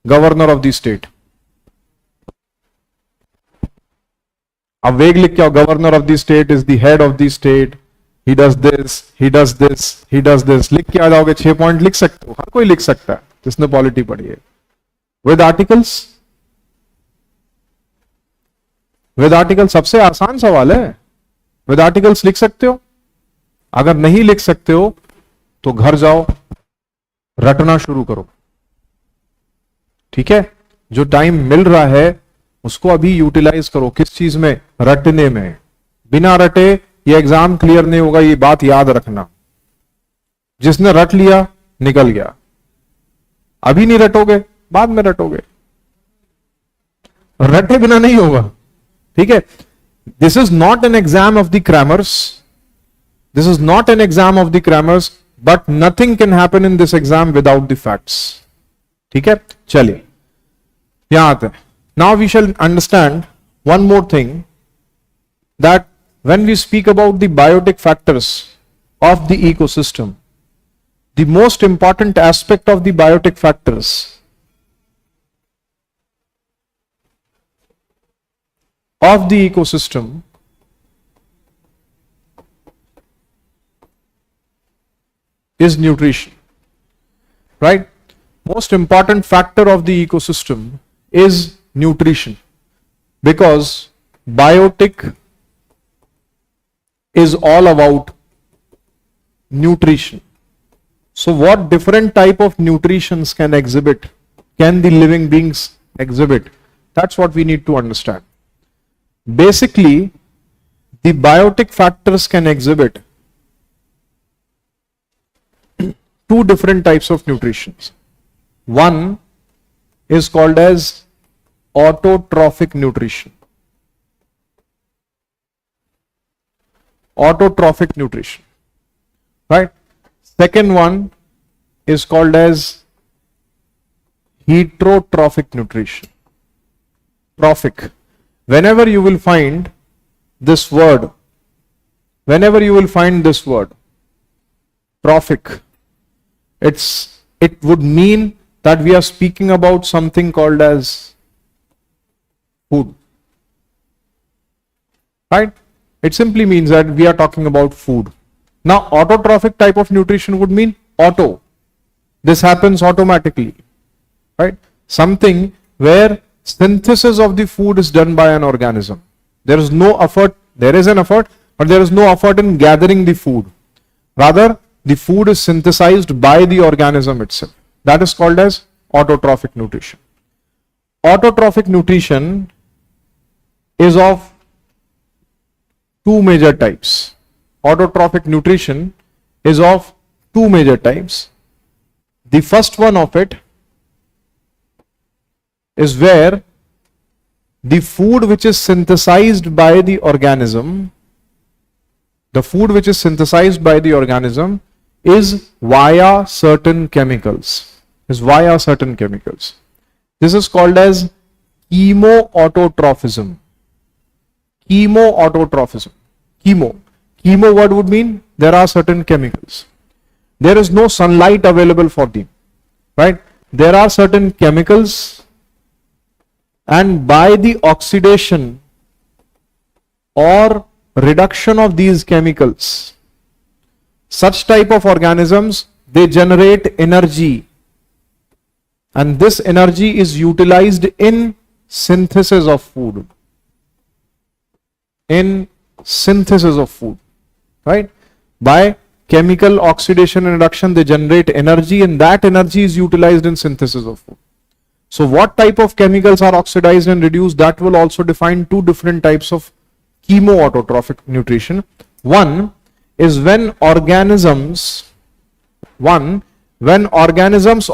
governor of the state. अब वेग लिख के आओ, governor of the state is the head of the state, he does this, he does this, he does this, लिख के आ जाओगे। 6 पॉइंट लिख सकते हो, हर कोई लिख सकता है जिसने पॉलिटी पढ़ी है। विद आर्टिकल्स, विद आर्टिकल सबसे आसान सवाल है। विद आर्टिकल्स लिख सकते हो? अगर नहीं लिख सकते हो तो घर जाओ, रटना शुरू करो। ठीक है, जो टाइम मिल रहा है उसको अभी यूटिलाइज करो। किस चीज में? रटने में। बिना रटे ये एग्जाम क्लियर नहीं होगा, ये बात याद रखना। जिसने रट लिया निकल गया। अभी नहीं रटोगे, बाद में रटोगे, रटे बिना नहीं होगा। ठीक है, this is not an exam of the crammers, this is not an exam of the crammers, but nothing can happen in this exam without the facts. ठीक है, चलिए यहां आते हैं। Now we shall understand one more thing, that when we speak about the biotic factors of the ecosystem, the most important aspect of the biotic factors of the ecosystem is nutrition, right? Most important factor of the ecosystem is nutrition, because biotic is all about nutrition. So what different type of nutritions can the living beings exhibit? That's what we need to understand. Basically, the biotic factors can exhibit 2 different types of nutritions. One is called as autotrophic nutrition. Autotrophic nutrition, right? Second one is called as heterotrophic nutrition. Trophic. Whenever you will find this word, trophic, it would mean that we are speaking about something called as food, right? It simply means that we are talking about food. Now, autotrophic type of nutrition would mean auto. This happens automatically, right? Something where synthesis of the food is done by an organism. There is no effort, there is an effort, but there is no effort in gathering the food. Rather, the food is synthesized by the organism itself. That is called as autotrophic nutrition. Autotrophic nutrition is of 2 major types. Autotrophic nutrition is of 2 major types. The first one of it is where the food which is synthesized by the organism, is via certain chemicals. This is called as chemoautotrophism. Chemoautotrophism. Chemo word would mean there are certain chemicals. There is no sunlight available for them, right? There are certain chemicals, and by the oxidation or reduction of these chemicals, such type of organisms, they generate energy, and this energy is utilized in synthesis of food. Right? By chemical oxidation and reduction, they generate energy, and that energy is utilized in synthesis of food. So what type of chemicals are oxidized and reduced, that will also define 2 different types of chemoautotrophic nutrition. One is when organisms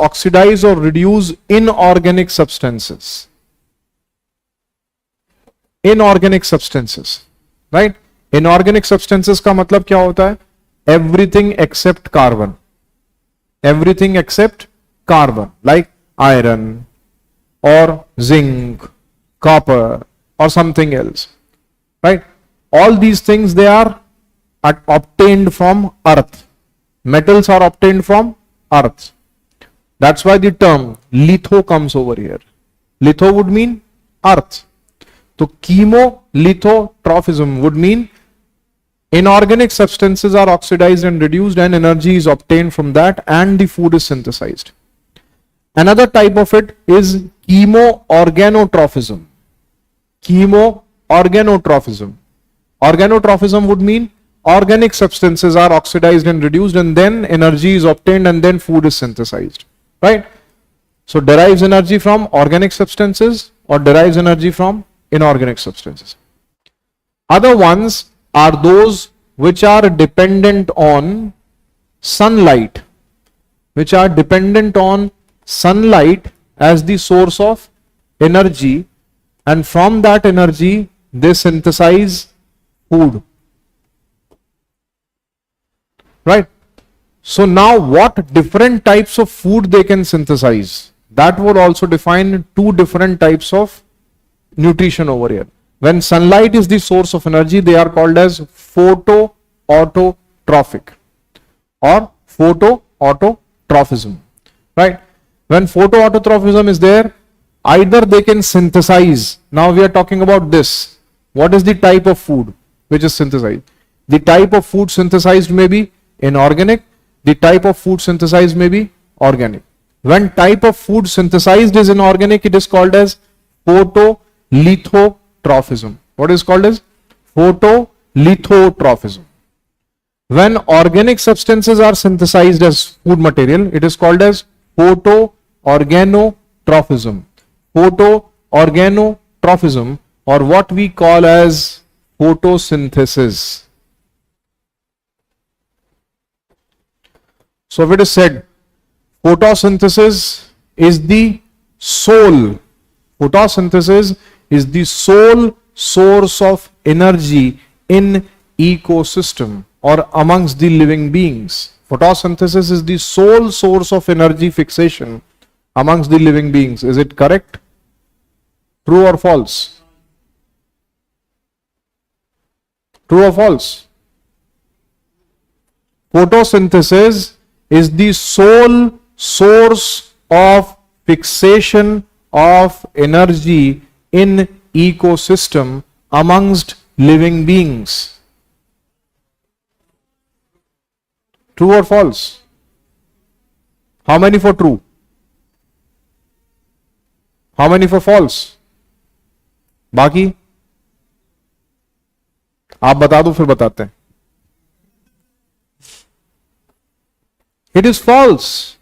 oxidize or reduce inorganic substances. Right. Inorganic substances का मतलब क्या होता है? Everything except carbon, everything except carbon, like iron or zinc, copper or something else, right? All these things, they are obtained from earth. Metals are obtained from earth. That's why the term litho comes over here. Litho would mean earth. So chemolithotrophism would mean inorganic substances are oxidized and reduced and energy is obtained from that and the food is synthesized. Another type of it is chemoorganotrophism. Chemoorganotrophism. Organotrophism would mean organic substances are oxidized and reduced and then energy is obtained and then food is synthesized. Right? So derives energy from organic substances or derives energy from inorganic substances. Other ones are those which are dependent on sunlight, which are dependent on sunlight as the source of energy, and from that energy they synthesize food. Right? So now what different types of food they can synthesize? That would also define two different types of nutrition over here. When sunlight is the source of energy, they are called as photoautotrophic or photoautotrophism, right? When photoautotrophism is there, either they can synthesize. Now we are talking about this. What is the type of food which is synthesized? The type of food synthesized may be inorganic. The type of food synthesized may be organic. When type of food synthesized is inorganic, it is called as photolithotrophism. What is called as photolithotrophism. When organic substances are synthesized as food material, it is called as photoorganotrophism. Photoorganotrophism, or what we call as photosynthesis. So if it is said photosynthesis is the sole source of energy in ecosystem or amongst the living beings. Photosynthesis is the sole source of energy fixation amongst the living beings. Is it correct? True or false? True or false? Photosynthesis is the sole source of fixation of energy in ecosystem amongst living beings. True or false? How many for true? How many for false? बाकी आप बता दो फिर बताते हैं. It is false.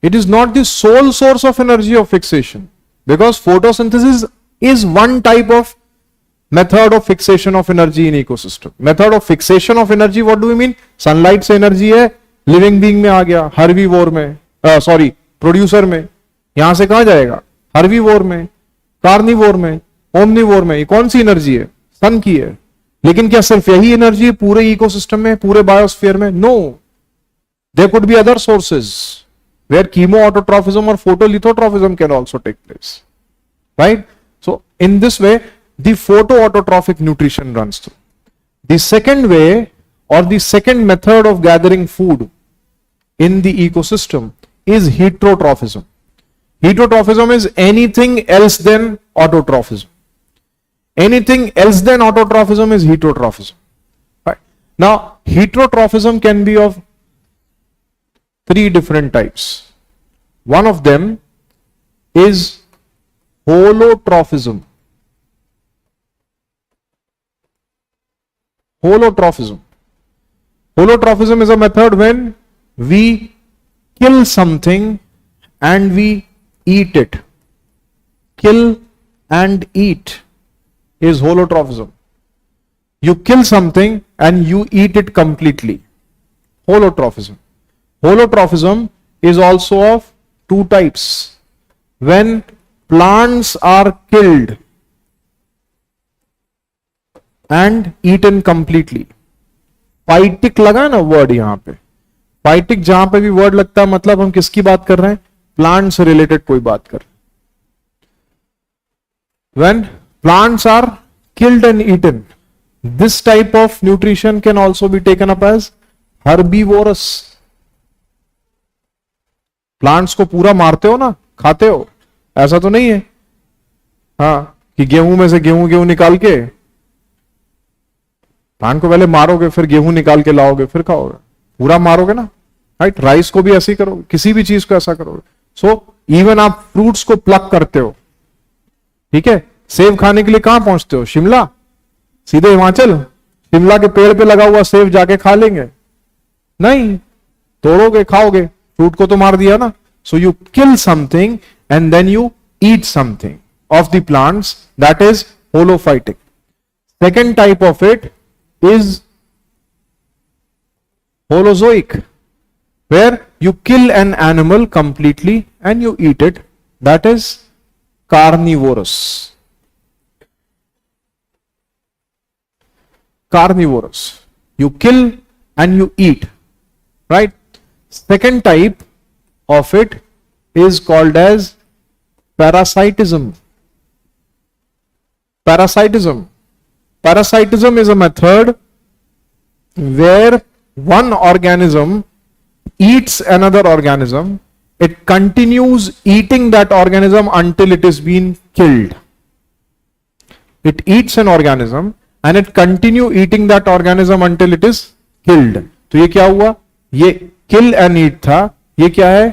It is not the sole source of energy of fixation, because photosynthesis is one type of method of fixation of energy in ecosystem. Method of fixation of energy, what do we mean? Sunlight से energy है, living being में आ गया, herbivore में, producer में, यहां से कहां जाएगा? herbivore में, carnivore में, omnivore में. ये कौन सी एनर्जी है? सन की है. लेकिन क्या सिर्फ यही एनर्जी है पूरे इकोसिस्टम में, पूरे बायोस्फीयर में? No. There could be other sources where chemoautotrophism or photolithotrophism can also take place, right? So in this way, the photoautotrophic nutrition runs through. The second way or the second method of gathering food in the ecosystem is heterotrophism. Heterotrophism is anything else than autotrophism. Anything else than autotrophism is heterotrophism. Right? Now, heterotrophism can be of three different types. One of them is holotrophism. Holotrophism. Holotrophism is a method when we kill something and we eat it. Kill and eat is holotrophism. You kill something and you eat it completely. Holotrophism. Holotrophism is also of two types. When plants are killed and eaten completely. Phytic लगा ना word यहां पे, phytic जहां पे भी word लगता है मतलब हम किसकी बात कर रहे हैं, प्लांट से रिलेटेड कोई बात कर रहे हैं. When plants are killed and eaten, this type of nutrition can also be taken up as herbivorous. Plants को पूरा मारते हो ना, खाते हो, ऐसा तो नहीं है हाँ कि गेहूं में से गेहूं निकाल के, प्लांट को पहले मारोगे फिर गेहूं निकाल के लाओगे फिर खाओगे, पूरा मारोगे ना, राइट. राइस को भी ऐसे ही करोगे, किसी भी चीज को ऐसा करोगे. सो इवन आप फ्रूट्स को प्लक करते हो, ठीक है. सेब खाने के लिए कहां पहुंचते हो, शिमला, सीधे हिमाचल, शिमला के पेड़ पे लगा हुआ सेब जाके खा लेंगे, नहीं, तोड़ोगे खाओगे, फ्रूट को तो मार दिया ना. So you kill something and then you eat something of the plants, that is holophytic. Second type of it is holozoic, where you kill an animal completely and you eat it, that is carnivorous. Carnivorous, you kill and you eat, right. Second type of it is called as parasitism. Parasitism is a method where one organism eats another organism. It continues eating that organism until it is been killed. It eats an organism and it continue eating that organism until it is killed. तो ये क्या हुआ, ये kill and eat था, ये क्या है,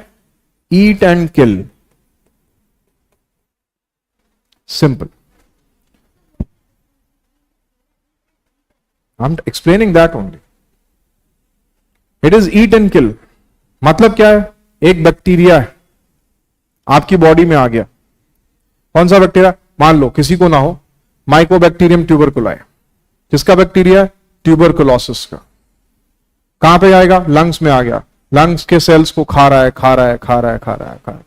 eat and kill. Simple. I'm explaining that only. It is eat and kill. मतलब क्या है, एक बैक्टीरिया है आपकी बॉडी में आ गया. कौन सा बैक्टीरिया, मान लो किसी को ना हो, माइकोबैक्टीरियम ट्यूबरकुलाई. किसका बैक्टीरिया, ट्यूबरकुलोसिस का. कहां पे आएगा, लंग्स में आ गया. लंग्स के सेल्स को खा रहा है.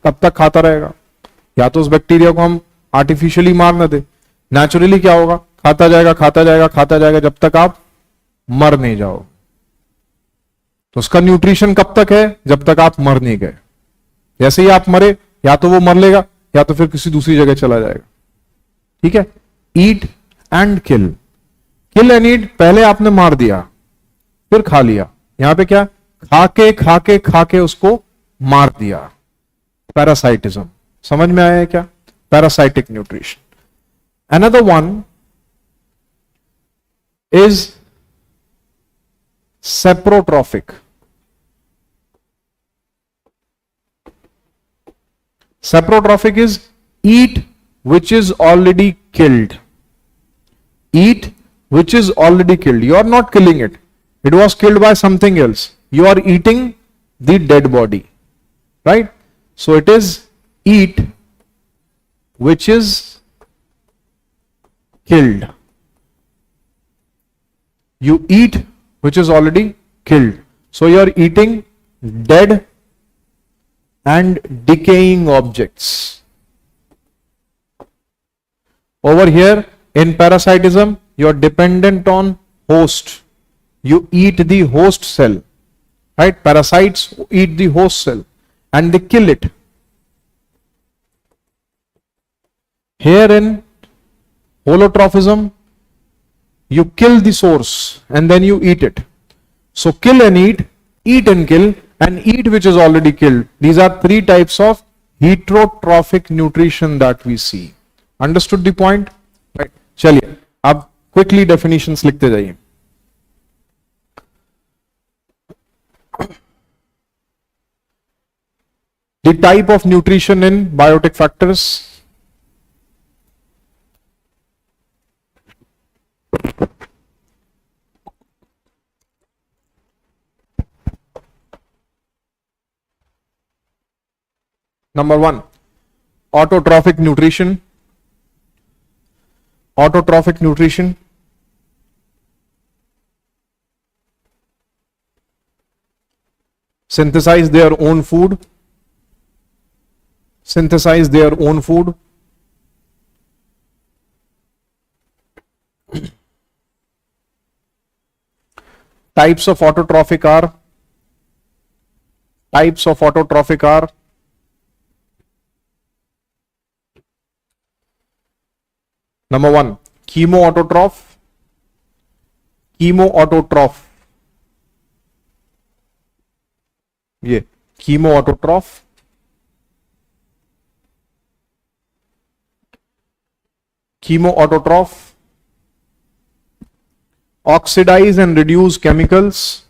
कब तक खाता रहेगा, या तो उस बैक्टीरिया को हम आर्टिफिशियली मार न दे, नेचुरली क्या होगा, खाता जाएगा जब तक आप मर नहीं जाओ. तो उसका न्यूट्रिशन कब तक है, जब तक आप मर नहीं गए. जैसे ही आप मरे, या तो वो मर लेगा या तो फिर किसी दूसरी जगह चला जाएगा. ठीक है. Eat and kill. Kill and eat, पहले आपने मार दिया फिर खा लिया. यहां पे क्या, खा के उसको मार दिया. पैरासाइटिज्म. समझ में आया है क्या, parasitic nutrition. Another one is saprotrophic. Saprotrophic is eat which is already killed. Eat which is already killed. You are not killing it. It was killed by something else. You are eating the dead body. Right? So it is eat which is killed. You eat which is already killed. So you are eating dead and decaying objects. Over here in parasitism, you are dependent on host. You eat the host cell. Right? Parasites eat the host cell and they kill it. Here in holotrophism, you kill the source and then you eat it. So kill and eat and kill, and eat which is already killed. These are three types of heterotrophic nutrition that we see. Understood the point? Right. चलिए अब quickly definitions लिखते जाइए. The type of nutrition in biotic factors. Number one, autotrophic nutrition. Autotrophic nutrition. Synthesize their own food. Synthesize their own food. Types of autotrophic are number one, chemoautotroph, ये chemoautotroph, oxidize and reduce chemicals,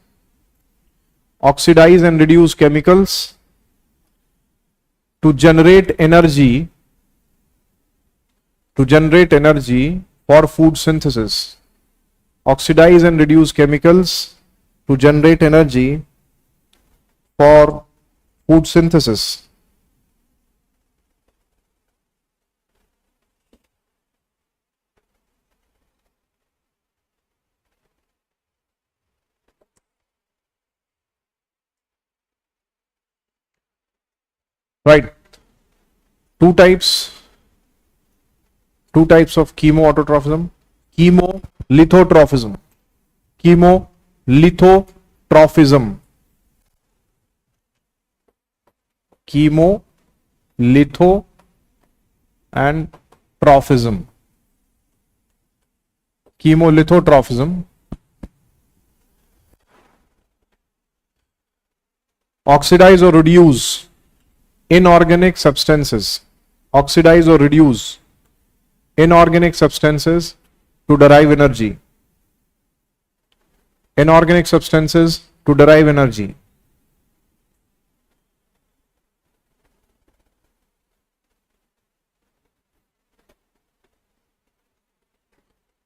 to generate energy for food synthesis. Oxidize and reduce chemicals to generate energy for food synthesis. Right. Two types of chemoautotrophism. Chemolithotrophism. Chemolitho and trophism. Chemolithotrophism. Oxidize or reduce inorganic substances. Oxidize or reduce inorganic substances to derive energy. Inorganic substances to derive energy.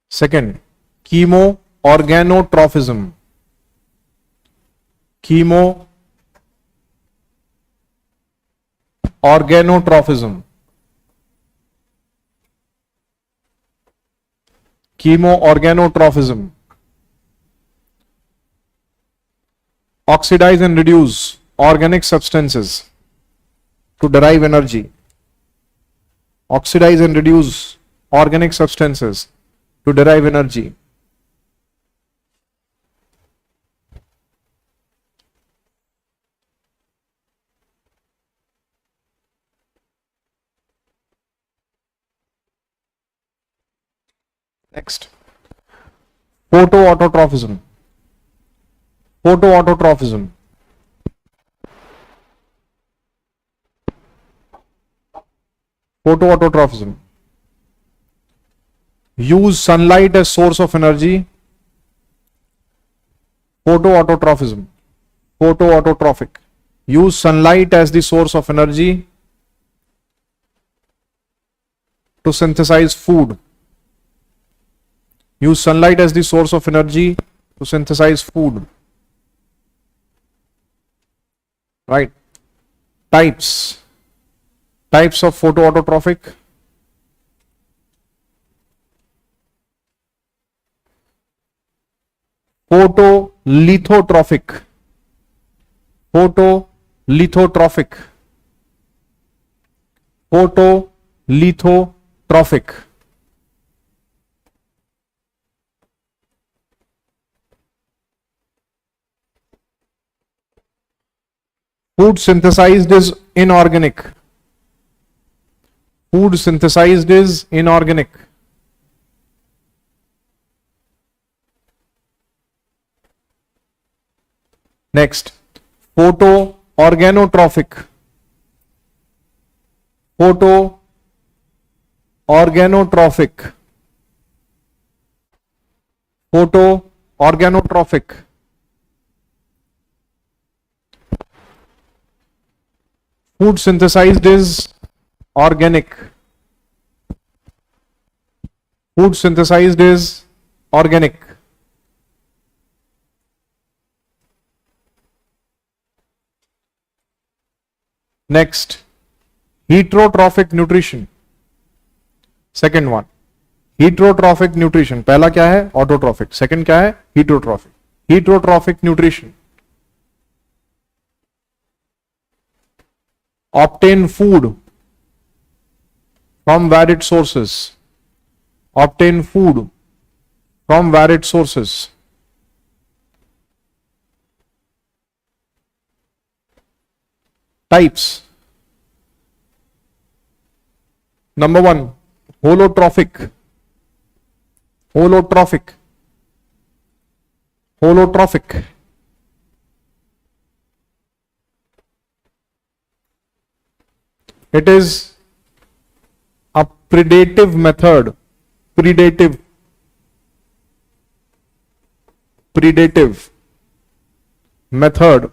Second, chemoorganotrophism. Chemoorganotrophism. Oxidize and reduce organic substances to derive energy. Oxidize and reduce organic substances to derive energy. Next, photoautotrophism. Photoautotrophism. Use sunlight as source of energy. Photoautotrophic. Use sunlight as the source of energy to synthesize food. Use sunlight as the source of energy to synthesize food. Right. Types of photoautotrophic. Photolithotrophic. Food synthesized is inorganic. Next, photoorganotrophic. Food synthesized is organic. Next, heterotrophic nutrition. Second one, heterotrophic nutrition. पहला क्या है? Autotrophic. Second क्या है? Heterotrophic. Heterotrophic nutrition. Obtain food from varied sources. Types. Number one, holotrophic. Holotrophic. Holotrophic. It is a predative method. Predative method.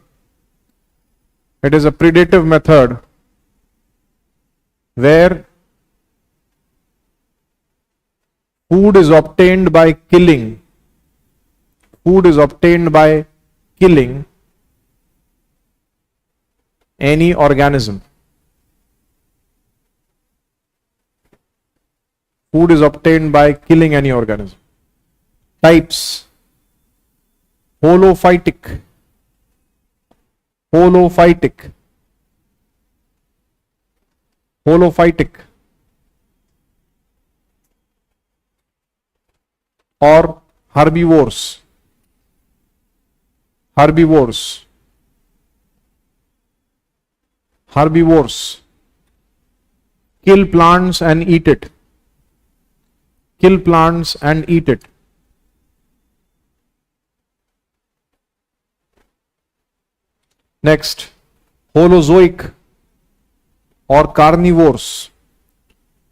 It is a predative method where food is obtained by killing. Food is obtained by killing any organism. Food is obtained by killing any organism. Types. Holophytic. Holophytic. Holophytic. Or herbivores. Herbivores. Herbivores. Kill plants and eat it. Kill plants and eat it. Next, holozoic or carnivores.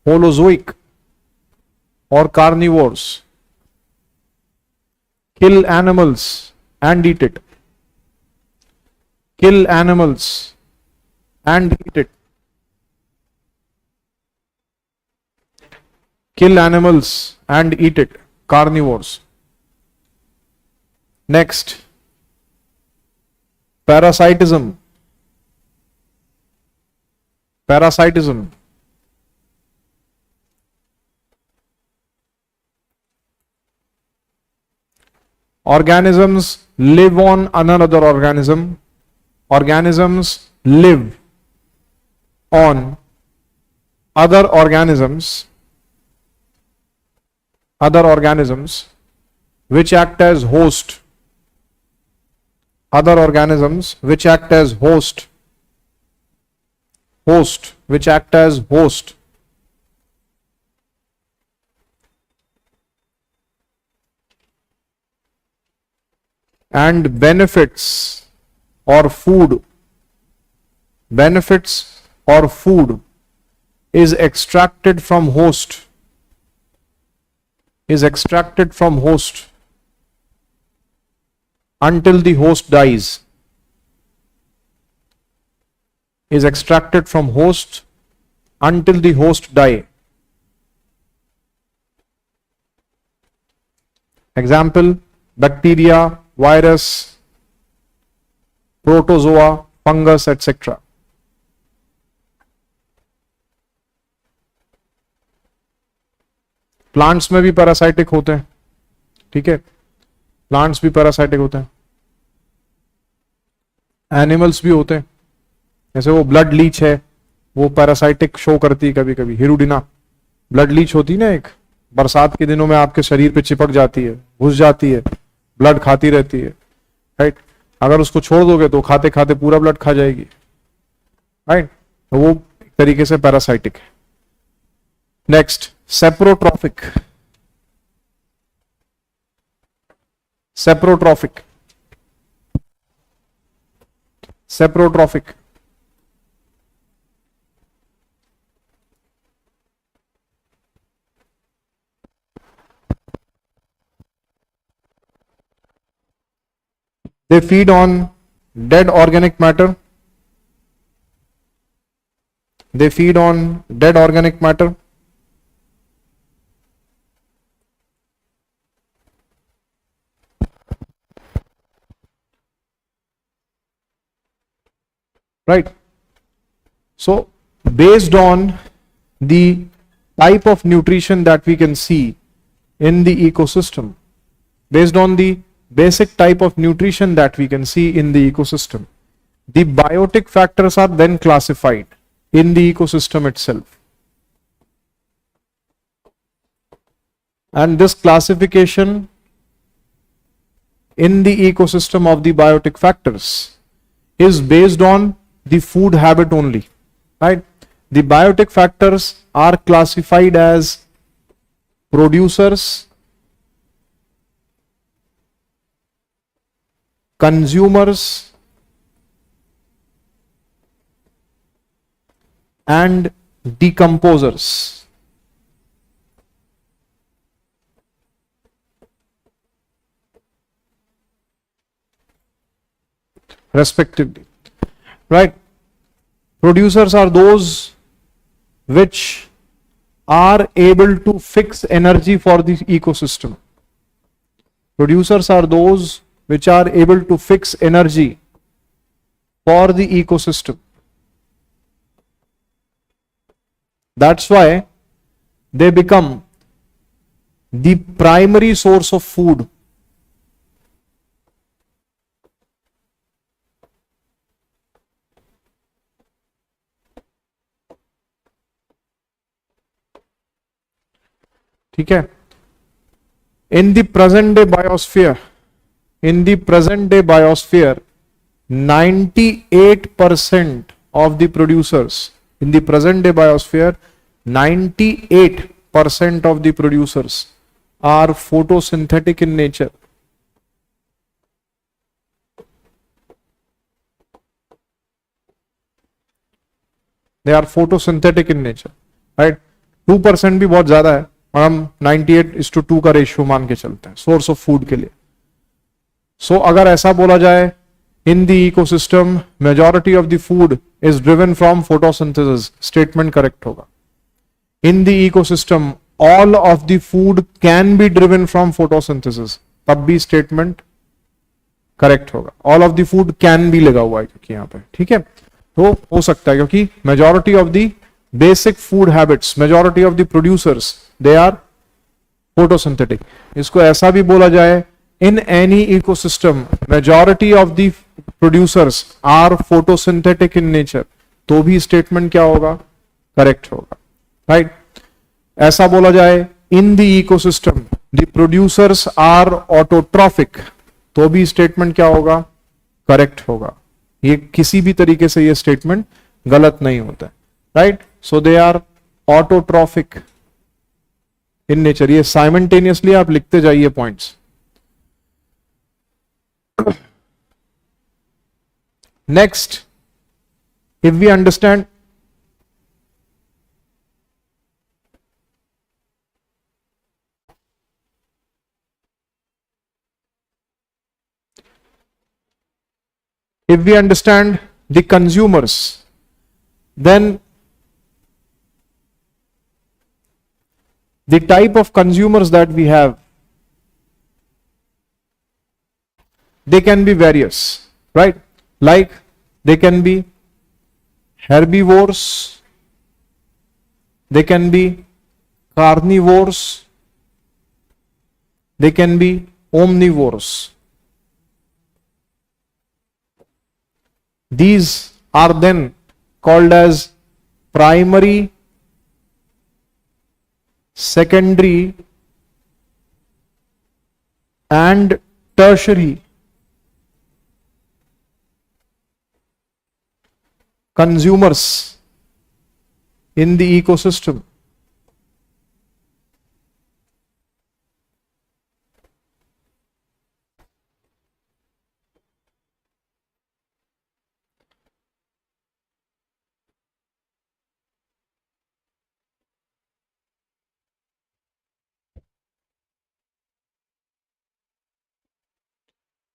Holozoic or carnivores. Kill animals and eat it. Kill animals and eat it. Kill animals and eat it. Carnivores. Next, parasitism. Parasitism. Organisms live on another organism. Organisms live on other organisms. Other organisms which act as host. Other organisms which act as host. Host, which act as host. And benefits or food. Benefits or food is extracted from host. Is extracted from host until the host dies. Is extracted from host until the host die. Example, bacteria, virus, protozoa, fungus, etc. Plants में भी parasitic होते हैं, ठीक है, plants भी parasitic होते हैं, animals भी होते हैं, जैसे वो ब्लड लीच है, वो पैरासाइटिक शो करती है कभी कभी, हिरुडिना ब्लड लीच होती है ना, एक बरसात के दिनों में आपके शरीर पे चिपक जाती है, घुस जाती है, ब्लड खाती रहती है, राइट, अगर उसको छोड़ दोगे तो खाते खाते पूरा ब्लड खा जाएगी, राइट, तो वो एक तरीके से पैरासाइटिक है. Next, saprotrophic. Saprotrophic. Saprotrophic they feed on dead organic matter. They feed on dead organic matter. Right. So based on the type of nutrition that we can see in the ecosystem, based on the basic type of nutrition that we can see in the ecosystem, the biotic factors are then classified in the ecosystem itself. And this classification in the ecosystem of the biotic factors is based on the food habit only, right? The biotic factors are classified as producers, consumers, and decomposers. Respectively, right? Producers are those which are able to fix energy for the ecosystem. Producers are those which are able to fix energy for the ecosystem. That's why they become the primary source of food. ठीक है? In the present day biosphere, 98% of the producers, in the present day biosphere, 98% of the producers are photosynthetic in nature. They are photosynthetic in nature, right? 2% भी बहुत ज्यादा है और हम 98:2 का ratio मान के चलते हैं सोर्स ऑफ फूड के लिए. सो अगर ऐसा बोला जाए, in the ecosystem majority of the food is driven from photosynthesis, statement correct होगा. In the ecosystem all of the food can be driven from photosynthesis, तब भी स्टेटमेंट करेक्ट होगा. All of the food can be लगा हुआ है क्योंकि यहां पे, ठीक है, तो हो सकता है क्योंकि majority of the basic food habits, majority of the producers, they are photosynthetic. इसको ऐसा भी बोला जाए, in any ecosystem majority of the producers are photosynthetic in nature, तो भी स्टेटमेंट क्या होगा, करेक्ट होगा, राइट? ऐसा बोला जाए, in the ecosystem the producers are autotrophic, तो भी स्टेटमेंट क्या होगा, करेक्ट होगा. ये किसी भी तरीके से ये स्टेटमेंट गलत नहीं होता है, right? So they are autotrophic in nature. ये साइमल्टेनियसली आप लिखते जाइए points. Next, if we understand the consumers, then the type of consumers that we have, they can be various, right? Like they can be herbivores, they can be carnivores, they can be omnivores. These are then called as primary, secondary, and tertiary consumers in the ecosystem.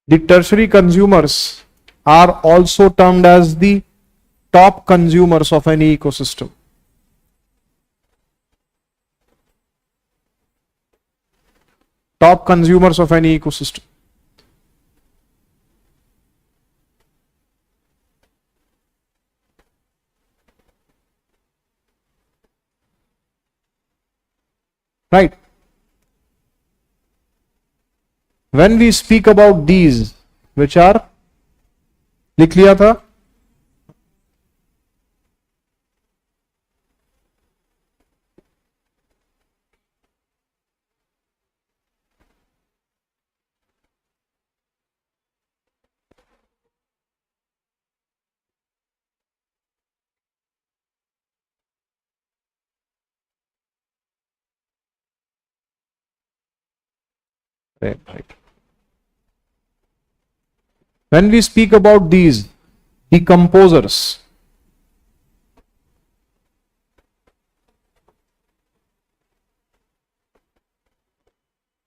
The tertiary consumers are also termed as the top consumers of any ecosystem. Top consumers of any ecosystem. Right? When we speak about these, which are, लिख लिया था, When we speak about these decomposers,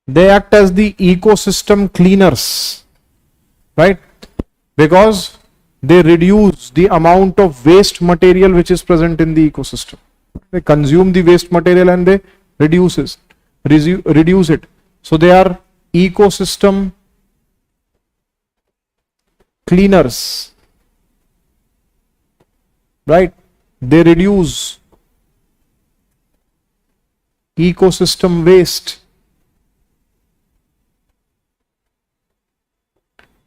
they act as the ecosystem cleaners, right? Because they reduce the amount of waste material which is present in the ecosystem. They consume the waste material and they reduce it. So they are ecosystem cleaners, right? They reduce ecosystem waste.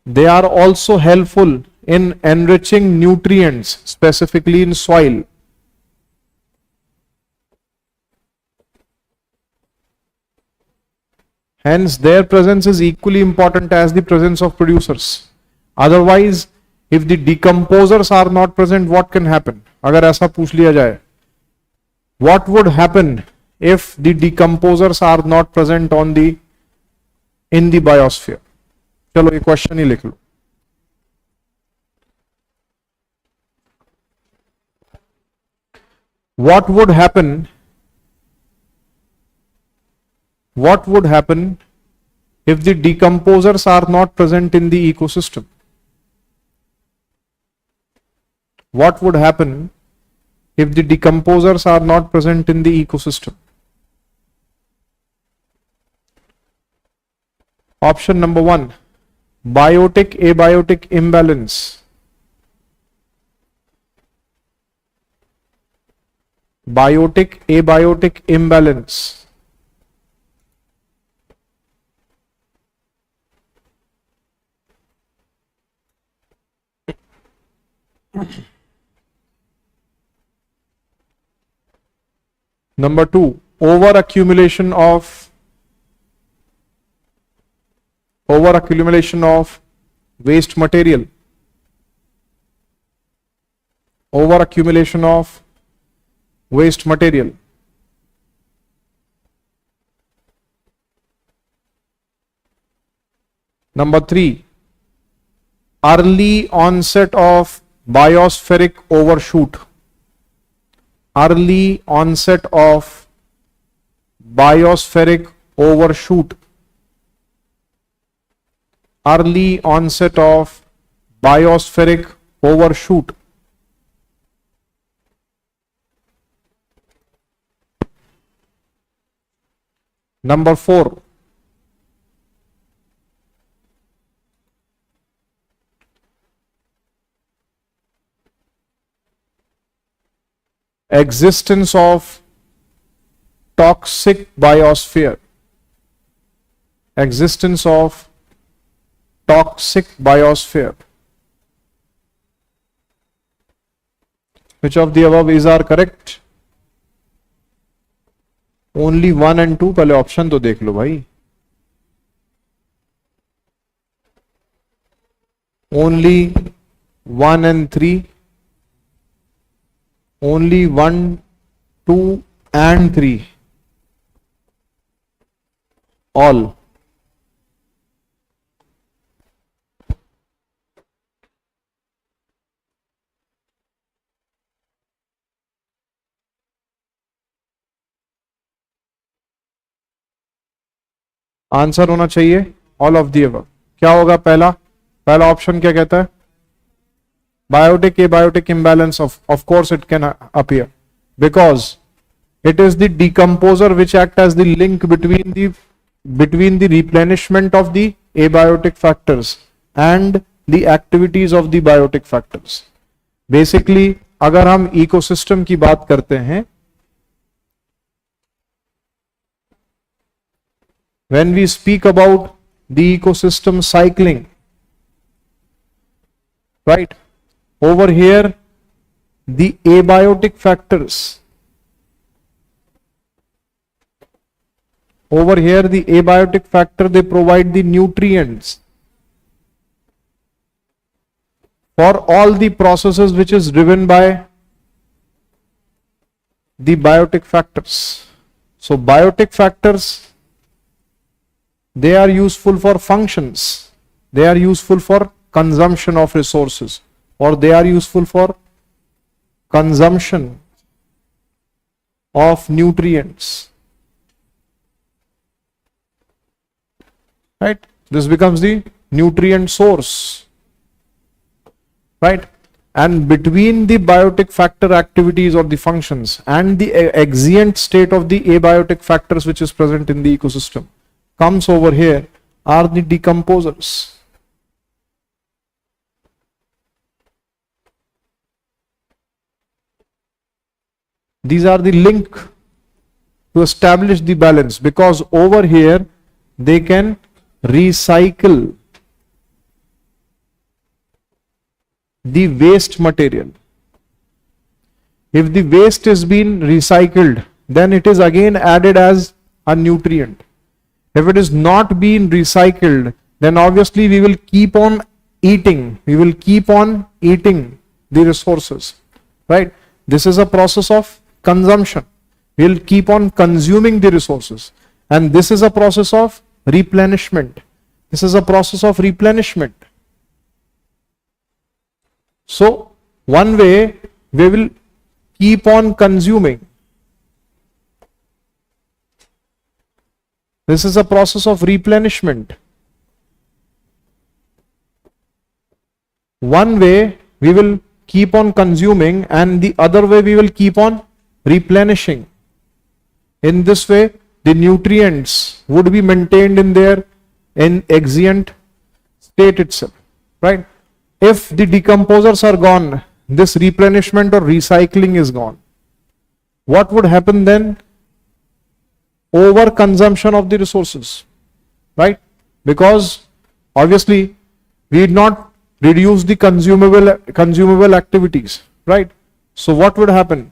They are also helpful in enriching nutrients, specifically in soil. Hence, their presence is equally important as the presence of producers. Otherwise, if the decomposers are not present, what can happen? अगर ऐसा पूछ लिया जाए, what would happen if the decomposers are not present in the biosphere? चलो ये question ही लिख लो. What would happen if the decomposers are not present in the ecosystem? What would happen if the decomposers are not present in the ecosystem? Option number 1, biotic abiotic imbalance. Biotic abiotic imbalance. Number 2, over accumulation of waste material. Over accumulation of waste material. Number 3, early onset of biospheric overshoot. Early onset of biospheric overshoot. Early onset of biospheric overshoot. Number 4, existence of toxic biosphere. Existence of toxic biosphere. Which of the above is are correct? Only 1 and 2. पहले option तो देख लो भाई. Only 1 and 3. Only 1, 2 and 3. All. Answer होना चाहिए all of the above. क्या होगा पहला option क्या कहता है? Biotic abiotic imbalance. Of course it can appear because it is the decomposer which act as the link between the replenishment of the abiotic factors and the activities of the biotic factors. Basically अगर हम ecosystem की बात करते हैं, when we speak about the ecosystem cycling, right? Over here, the abiotic factors. Over here, the abiotic factor, they provide the nutrients for all the processes which is driven by the biotic factors. So, biotic factors they are useful for functions, they are useful for consumption of resources, or they are useful for consumption of nutrients, right? This becomes the nutrient source, right? And between the biotic factor activities or the functions and the exient state of the abiotic factors which is present in the ecosystem comes over here are the decomposers. These are the link to establish the balance, because over here they can recycle the waste material. If the waste is being recycled, then it is again added as a nutrient. If it is not being recycled, then obviously we will keep on eating. We will keep on eating the resources, right? This is a process of consumption. We will keep on consuming the resources. And this is a process of replenishment. This is a process of replenishment. So, one way we will keep on consuming. This is a process of replenishment. One way we will keep on consuming, and the other way we will keep on replenishing. In this way, the nutrients would be maintained in their exient state itself, right? If the decomposers are gone, this replenishment or recycling is gone. What would happen then? Overconsumption of the resources, right? Because obviously we did not reduce the consumable activities, right? So what would happen?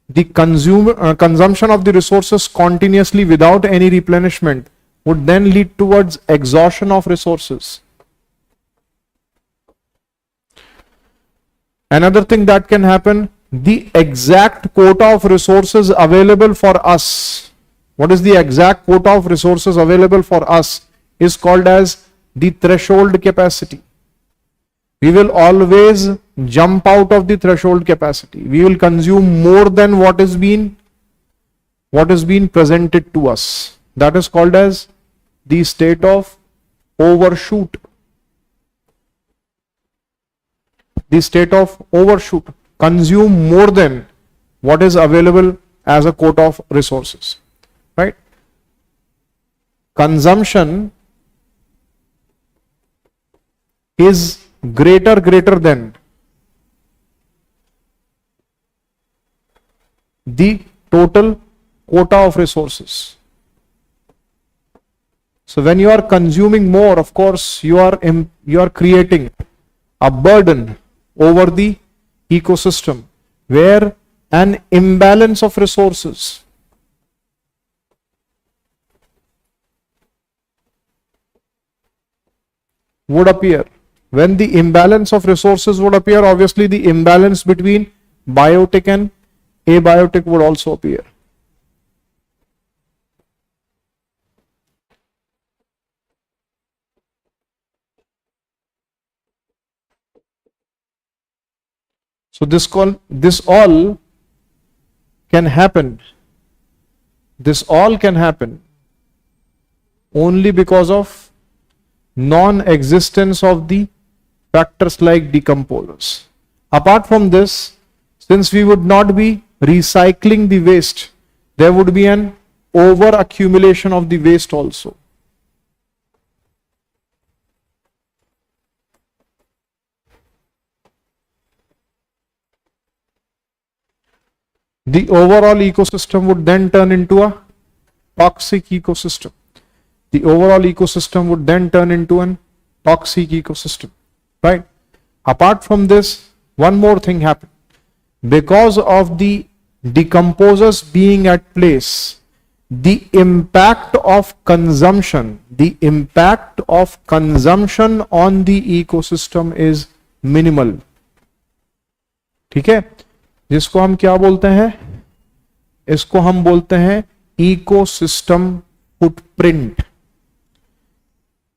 The consumption of the resources continuously without any replenishment would then lead towards exhaustion of resources. Another thing that can happen, the exact quota of resources available for us. What is the exact quota of resources available for us is called as the threshold capacity. We will always jump out of the threshold capacity. We will consume more than what is being presented to us. That is called as the state of overshoot. The state of overshoot. Consume more than what is available as a quota of resources, right? Consumption is greater than the total quota of resources. So when you are consuming more, of course you are creating a burden over the ecosystem where an imbalance of resources would appear. When the imbalance of resources would appear, obviously the imbalance between biotic and abiotic would also appear. So this all can happen. This all can happen only because of non-existence of the factors like decomposers. Apart from this, since we would not be recycling the waste, there would be an over accumulation of the waste also. The overall ecosystem would then turn into a toxic ecosystem. The overall ecosystem would then turn into an toxic ecosystem, right? Apart from this, one more thing happened. Because of the decomposers being at place, the impact of consumption on the ecosystem is minimal. ठीक है, जिसको हम क्या बोलते हैं? इसको हम बोलते हैं इकोसिस्टम फुटप्रिंट.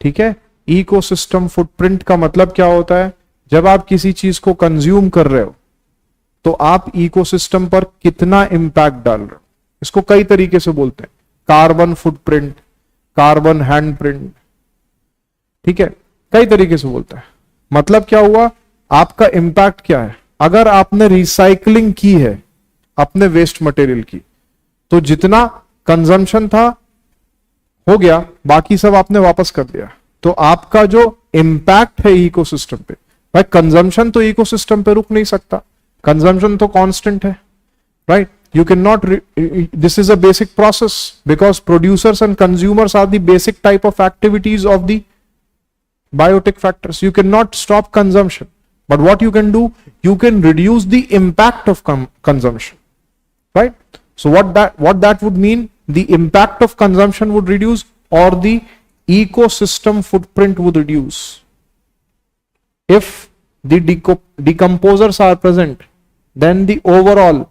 ठीक है। इकोसिस्टम फुटप्रिंट का मतलब क्या होता है, जब आप किसी चीज को कंज्यूम कर रहे हो तो आप इकोसिस्टम पर कितना इंपैक्ट डाल रहे हो। इसको कई तरीके से बोलते हैं, कार्बन फुटप्रिंट, कार्बन हैंडप्रिंट, ठीक है, कई तरीके से बोलता है। मतलब क्या हुआ, आपका इंपैक्ट क्या है। अगर आपने रिसाइकलिंग की है अपने वेस्ट मटेरियल की, तो जितना कंजम्पशन था हो गया, बाकी सब आपने वापस कर दिया, तो आपका जो इंपैक्ट है इकोसिस्टम पे, भाई कंजम्पशन तो इकोसिस्टम पे रुक नहीं सकता, कंजम्पशन तो कांस्टेंट है, right. You cannot, this is a basic process because producers and consumers are the basic type of activities of the biotic factors. You cannot stop consumption, but what you can do, you can reduce the impact of consumption, right? So what that would mean, the impact of consumption would reduce or the ecosystem footprint would reduce. If the decomposers are present, then the overall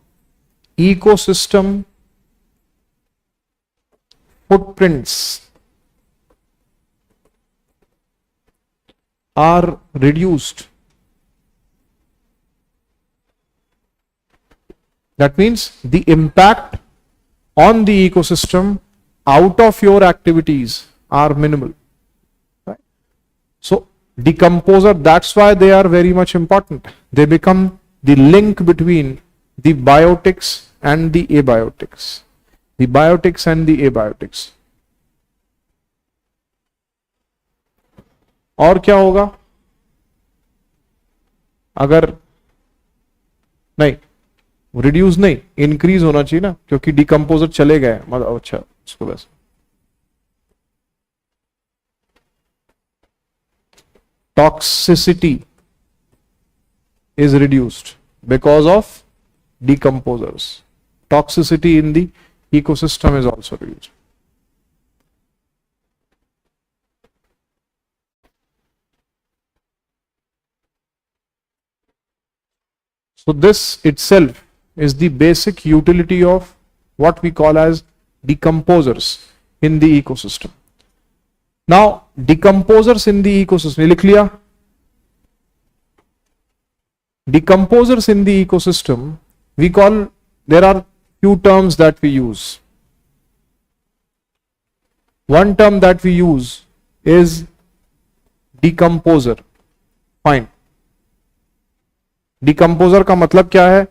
ecosystem footprints are reduced. That means the impact on the ecosystem out of your activities are minimal, right? So decomposer, that's why they are very much important. They become the link between the biotics and the abiotics, the biotics and the abiotics. और क्या होगा अगर नहीं, reduce नहीं, increase होना चाहिए ना, क्योंकि डिकम्पोजर चले गए, मतलब अच्छा उसको वैसे toxicity is reduced because of decomposers. Toxicity in the ecosystem is also reduced. So this itself is the basic utility of what we call as decomposers in the ecosystem. Now decomposers in the ecosystem, लिख लिया, decomposers in the ecosystem, we call, there are few terms that we use. One term that we use is decomposer. Fine. Decomposer का मतलब क्या है,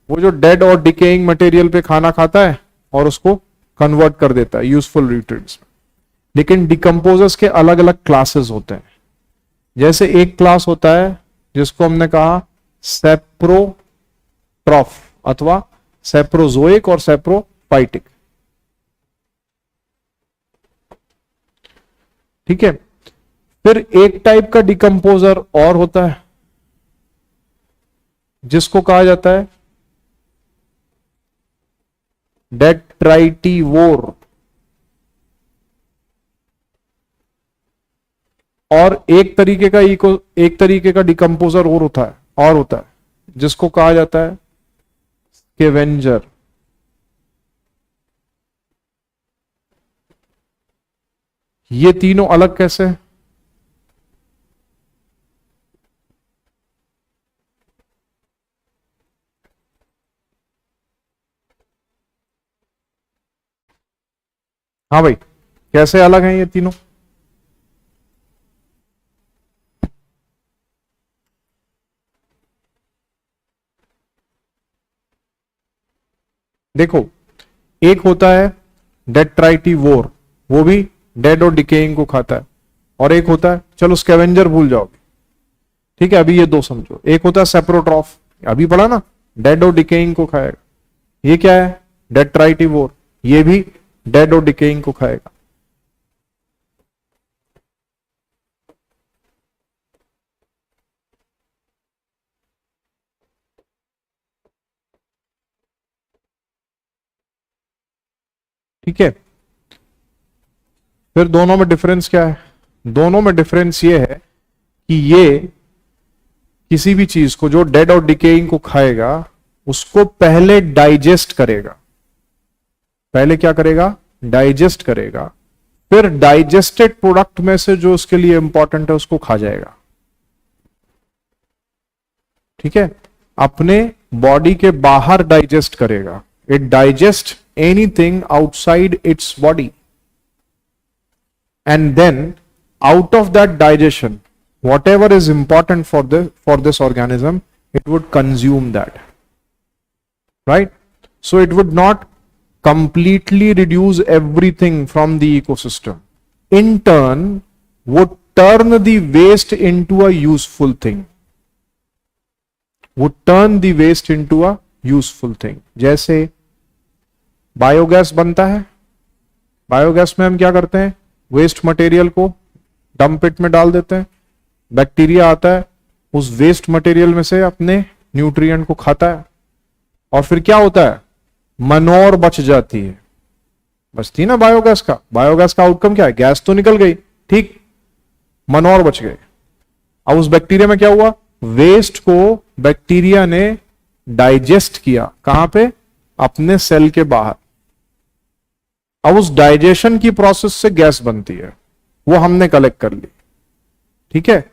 वो जो dead और decaying material पे खाना खाता है और उसको कन्वर्ट कर देता है यूजफुल न्यूट्रिएंट्स में। लेकिन डिकम्पोजर्स के अलग अलग क्लासेस होते हैं। जैसे एक क्लास होता है जिसको हमने कहा सेप्रोट्रॉफ अथवा सेप्रोजोइक और सेप्रोफाइटिक, ठीक है। फिर एक टाइप का डिकम्पोजर और होता है जिसको कहा जाता है डेट्राइटिवोर, और एक तरीके का डिकम्पोजर और होता है जिसको कहा जाता है स्कैवेंजर। ये तीनों अलग कैसे हैं? हाँ भाई, कैसे अलग हैं ये तीनों? देखो, एक होता है डेट्राइटिवोर, वो भी डेड और डिकेइंग को खाता है, और एक होता है, चलो स्कैवेंजर भूल जाओ, ठीक है, अभी ये दो समझो। एक होता है सेप्रोट्रॉफ, अभी पढ़ा ना, डेड और डिकेइंग को खाएगा। ये क्या है? डेट्राइटिवोर, ये भी डेड और डिकेइंग को खाएगा। ठीक है, फिर दोनों में डिफरेंस क्या है? दोनों में डिफरेंस ये है कि ये किसी भी चीज को जो डेड और डिकेइंग को खाएगा उसको पहले डाइजेस्ट करेगा। पहले क्या करेगा? डाइजेस्ट करेगा, फिर डाइजेस्टेड प्रोडक्ट में से जो उसके लिए इंपॉर्टेंट है उसको खा जाएगा, ठीक है, अपने बॉडी के बाहर डाइजेस्ट करेगा। It digest anything outside its body and then out of that digestion whatever is important for this organism, it would consume that, right? So it would not completely reduce everything from the ecosystem, in turn would turn the waste into a useful thing, would turn the waste into a useful thing। जैसे biogas बनता है, biogas में हम क्या करते हैं, waste material को dump पिट में डाल देते हैं, बैक्टीरिया आता है उस वेस्ट मटेरियल में से अपने न्यूट्रिएंट को खाता है, और फिर क्या होता है, मनोर बच जाती है, बचती है ना बायोगैस का। बायोगैस का आउटकम क्या है, गैस तो निकल गई, ठीक, मनोर बच गए। अब उस बैक्टीरिया में क्या हुआ, वेस्ट को बैक्टीरिया ने डाइजेस्ट किया, कहां पे, अपने सेल के बाहर। अब उस डाइजेशन की प्रोसेस से गैस बनती है, वो हमने कलेक्ट कर ली, ठीक है।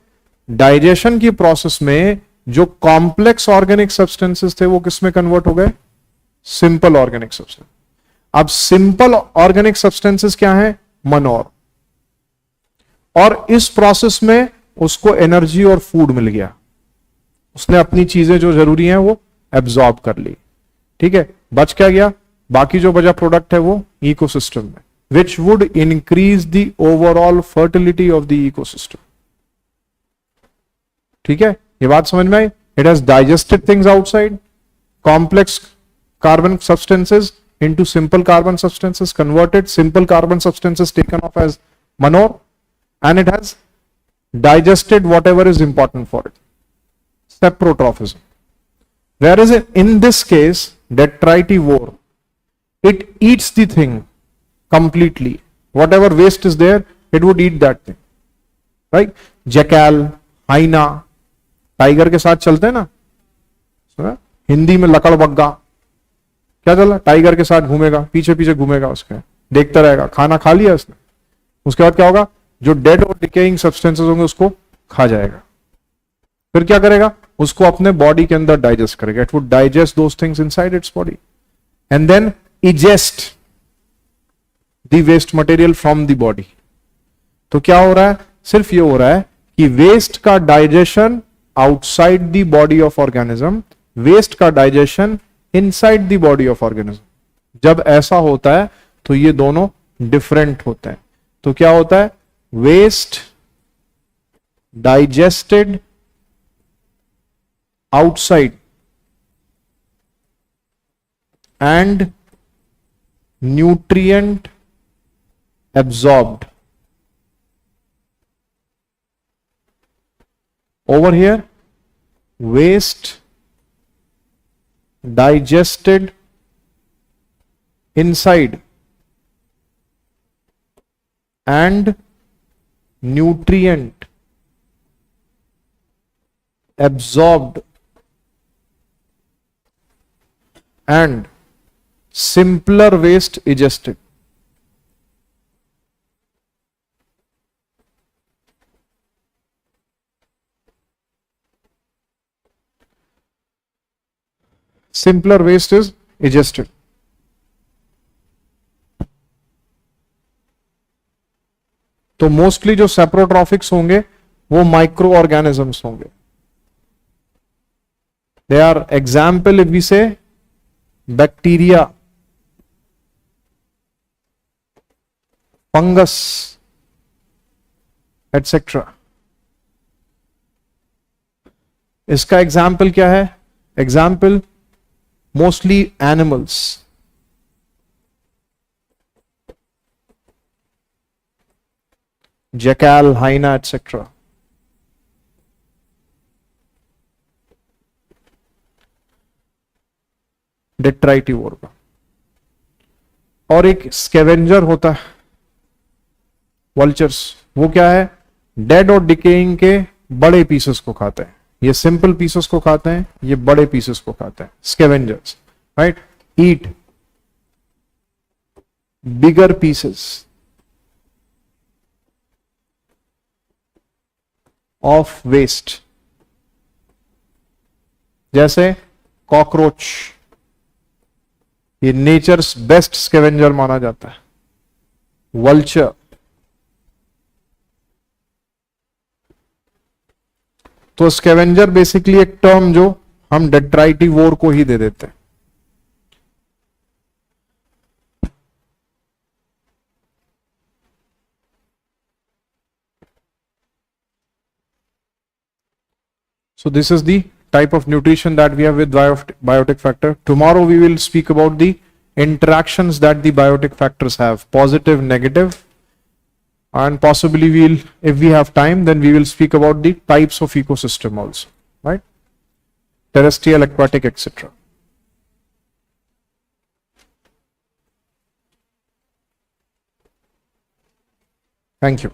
डाइजेशन की प्रोसेस में जो कॉम्प्लेक्स ऑर्गेनिक सब्सटेंसेस थे वो किस में कन्वर्ट हो गए, सिंपल ऑर्गेनिक सब्सटेंस। अब सिंपल ऑर्गेनिक सब्सटेंसेस क्या है, मनोर, और इस प्रोसेस में उसको एनर्जी और फूड मिल गया, उसने अपनी चीजें जो जरूरी हैं वो एब्जॉर्ब कर ली, ठीक है। बच क्या गया, बाकी जो बचा प्रोडक्ट है वो इकोसिस्टम में, which would increase the overall fertility of the ecosystem, ठीक है। ये बात समझ में आई। It has digested things outside, complex carbon substances into simple carbon substances, converted simple carbon substances taken off as manure, and it has digested whatever is important for it, saprotrophism। Whereas in this case, detritivore, it eats the thing completely, whatever waste is there it would eat that thing, right? Jackal, hyena, tiger के साथ चलते हैं ना, सुना हिंदी में लकड़ बग्गा, क्या चला, tiger के साथ घूमेगा, पीछे पीछे घूमेगा, उसके देखता रहेगा, खाना खा लिया उसने, उसके बाद क्या होगा, जो डेड और डिकेइंग सब्सटेंसेस होंगे उसको खा जाएगा, फिर क्या करेगा, उसको अपने बॉडी के अंदर डाइजेस्ट करेगा। It would digest those things inside its body and then egest the waste material from the body. तो क्या हो रहा है, सिर्फ ये हो रहा है कि वेस्ट का digestion outside the body of organism, waste का digestion inside the body of organism. जब ऐसा होता है तो ये दोनों डिफरेंट होते हैं। तो क्या होता है, waste digested outside and nutrient absorbed over here, waste digested inside and nutrient absorbed and simpler waste digested। Simpler waste is digested। तो मोस्टली जो सेप्रोट्रॉफिक्स होंगे वो माइक्रो ऑर्गेनिजम्स होंगे। They are example if we say bacteria, fungus etcetera. इसका example क्या है, example mostly animals, jackal, hyena etcetera. Detritivore का। और एक स्कैवेंजर होता है, वल्चर्स, वो क्या है, डेड और डिकेइंग के बड़े पीसेस को खाते हैं। ये सिंपल पीसेस को खाते हैं, ये बड़े पीसेस को खाते हैं, scavengers, right. Eat bigger pieces of waste, जैसे कॉकरोच, ये नेचर्स बेस्ट स्कैवेंजर माना जाता है। वल्चर, तो स्कैवेंजर बेसिकली एक टर्म जो हम डेट्राइटिवोर को ही दे देते हैं। So this is the type of nutrition that we have with biotic factor. Tomorrow we will speak about the interactions that the biotic factors have, positive, negative, and possibly we'll, if we have time, then we will speak about the types of ecosystem also, right? Terrestrial, aquatic, etc. Thank you.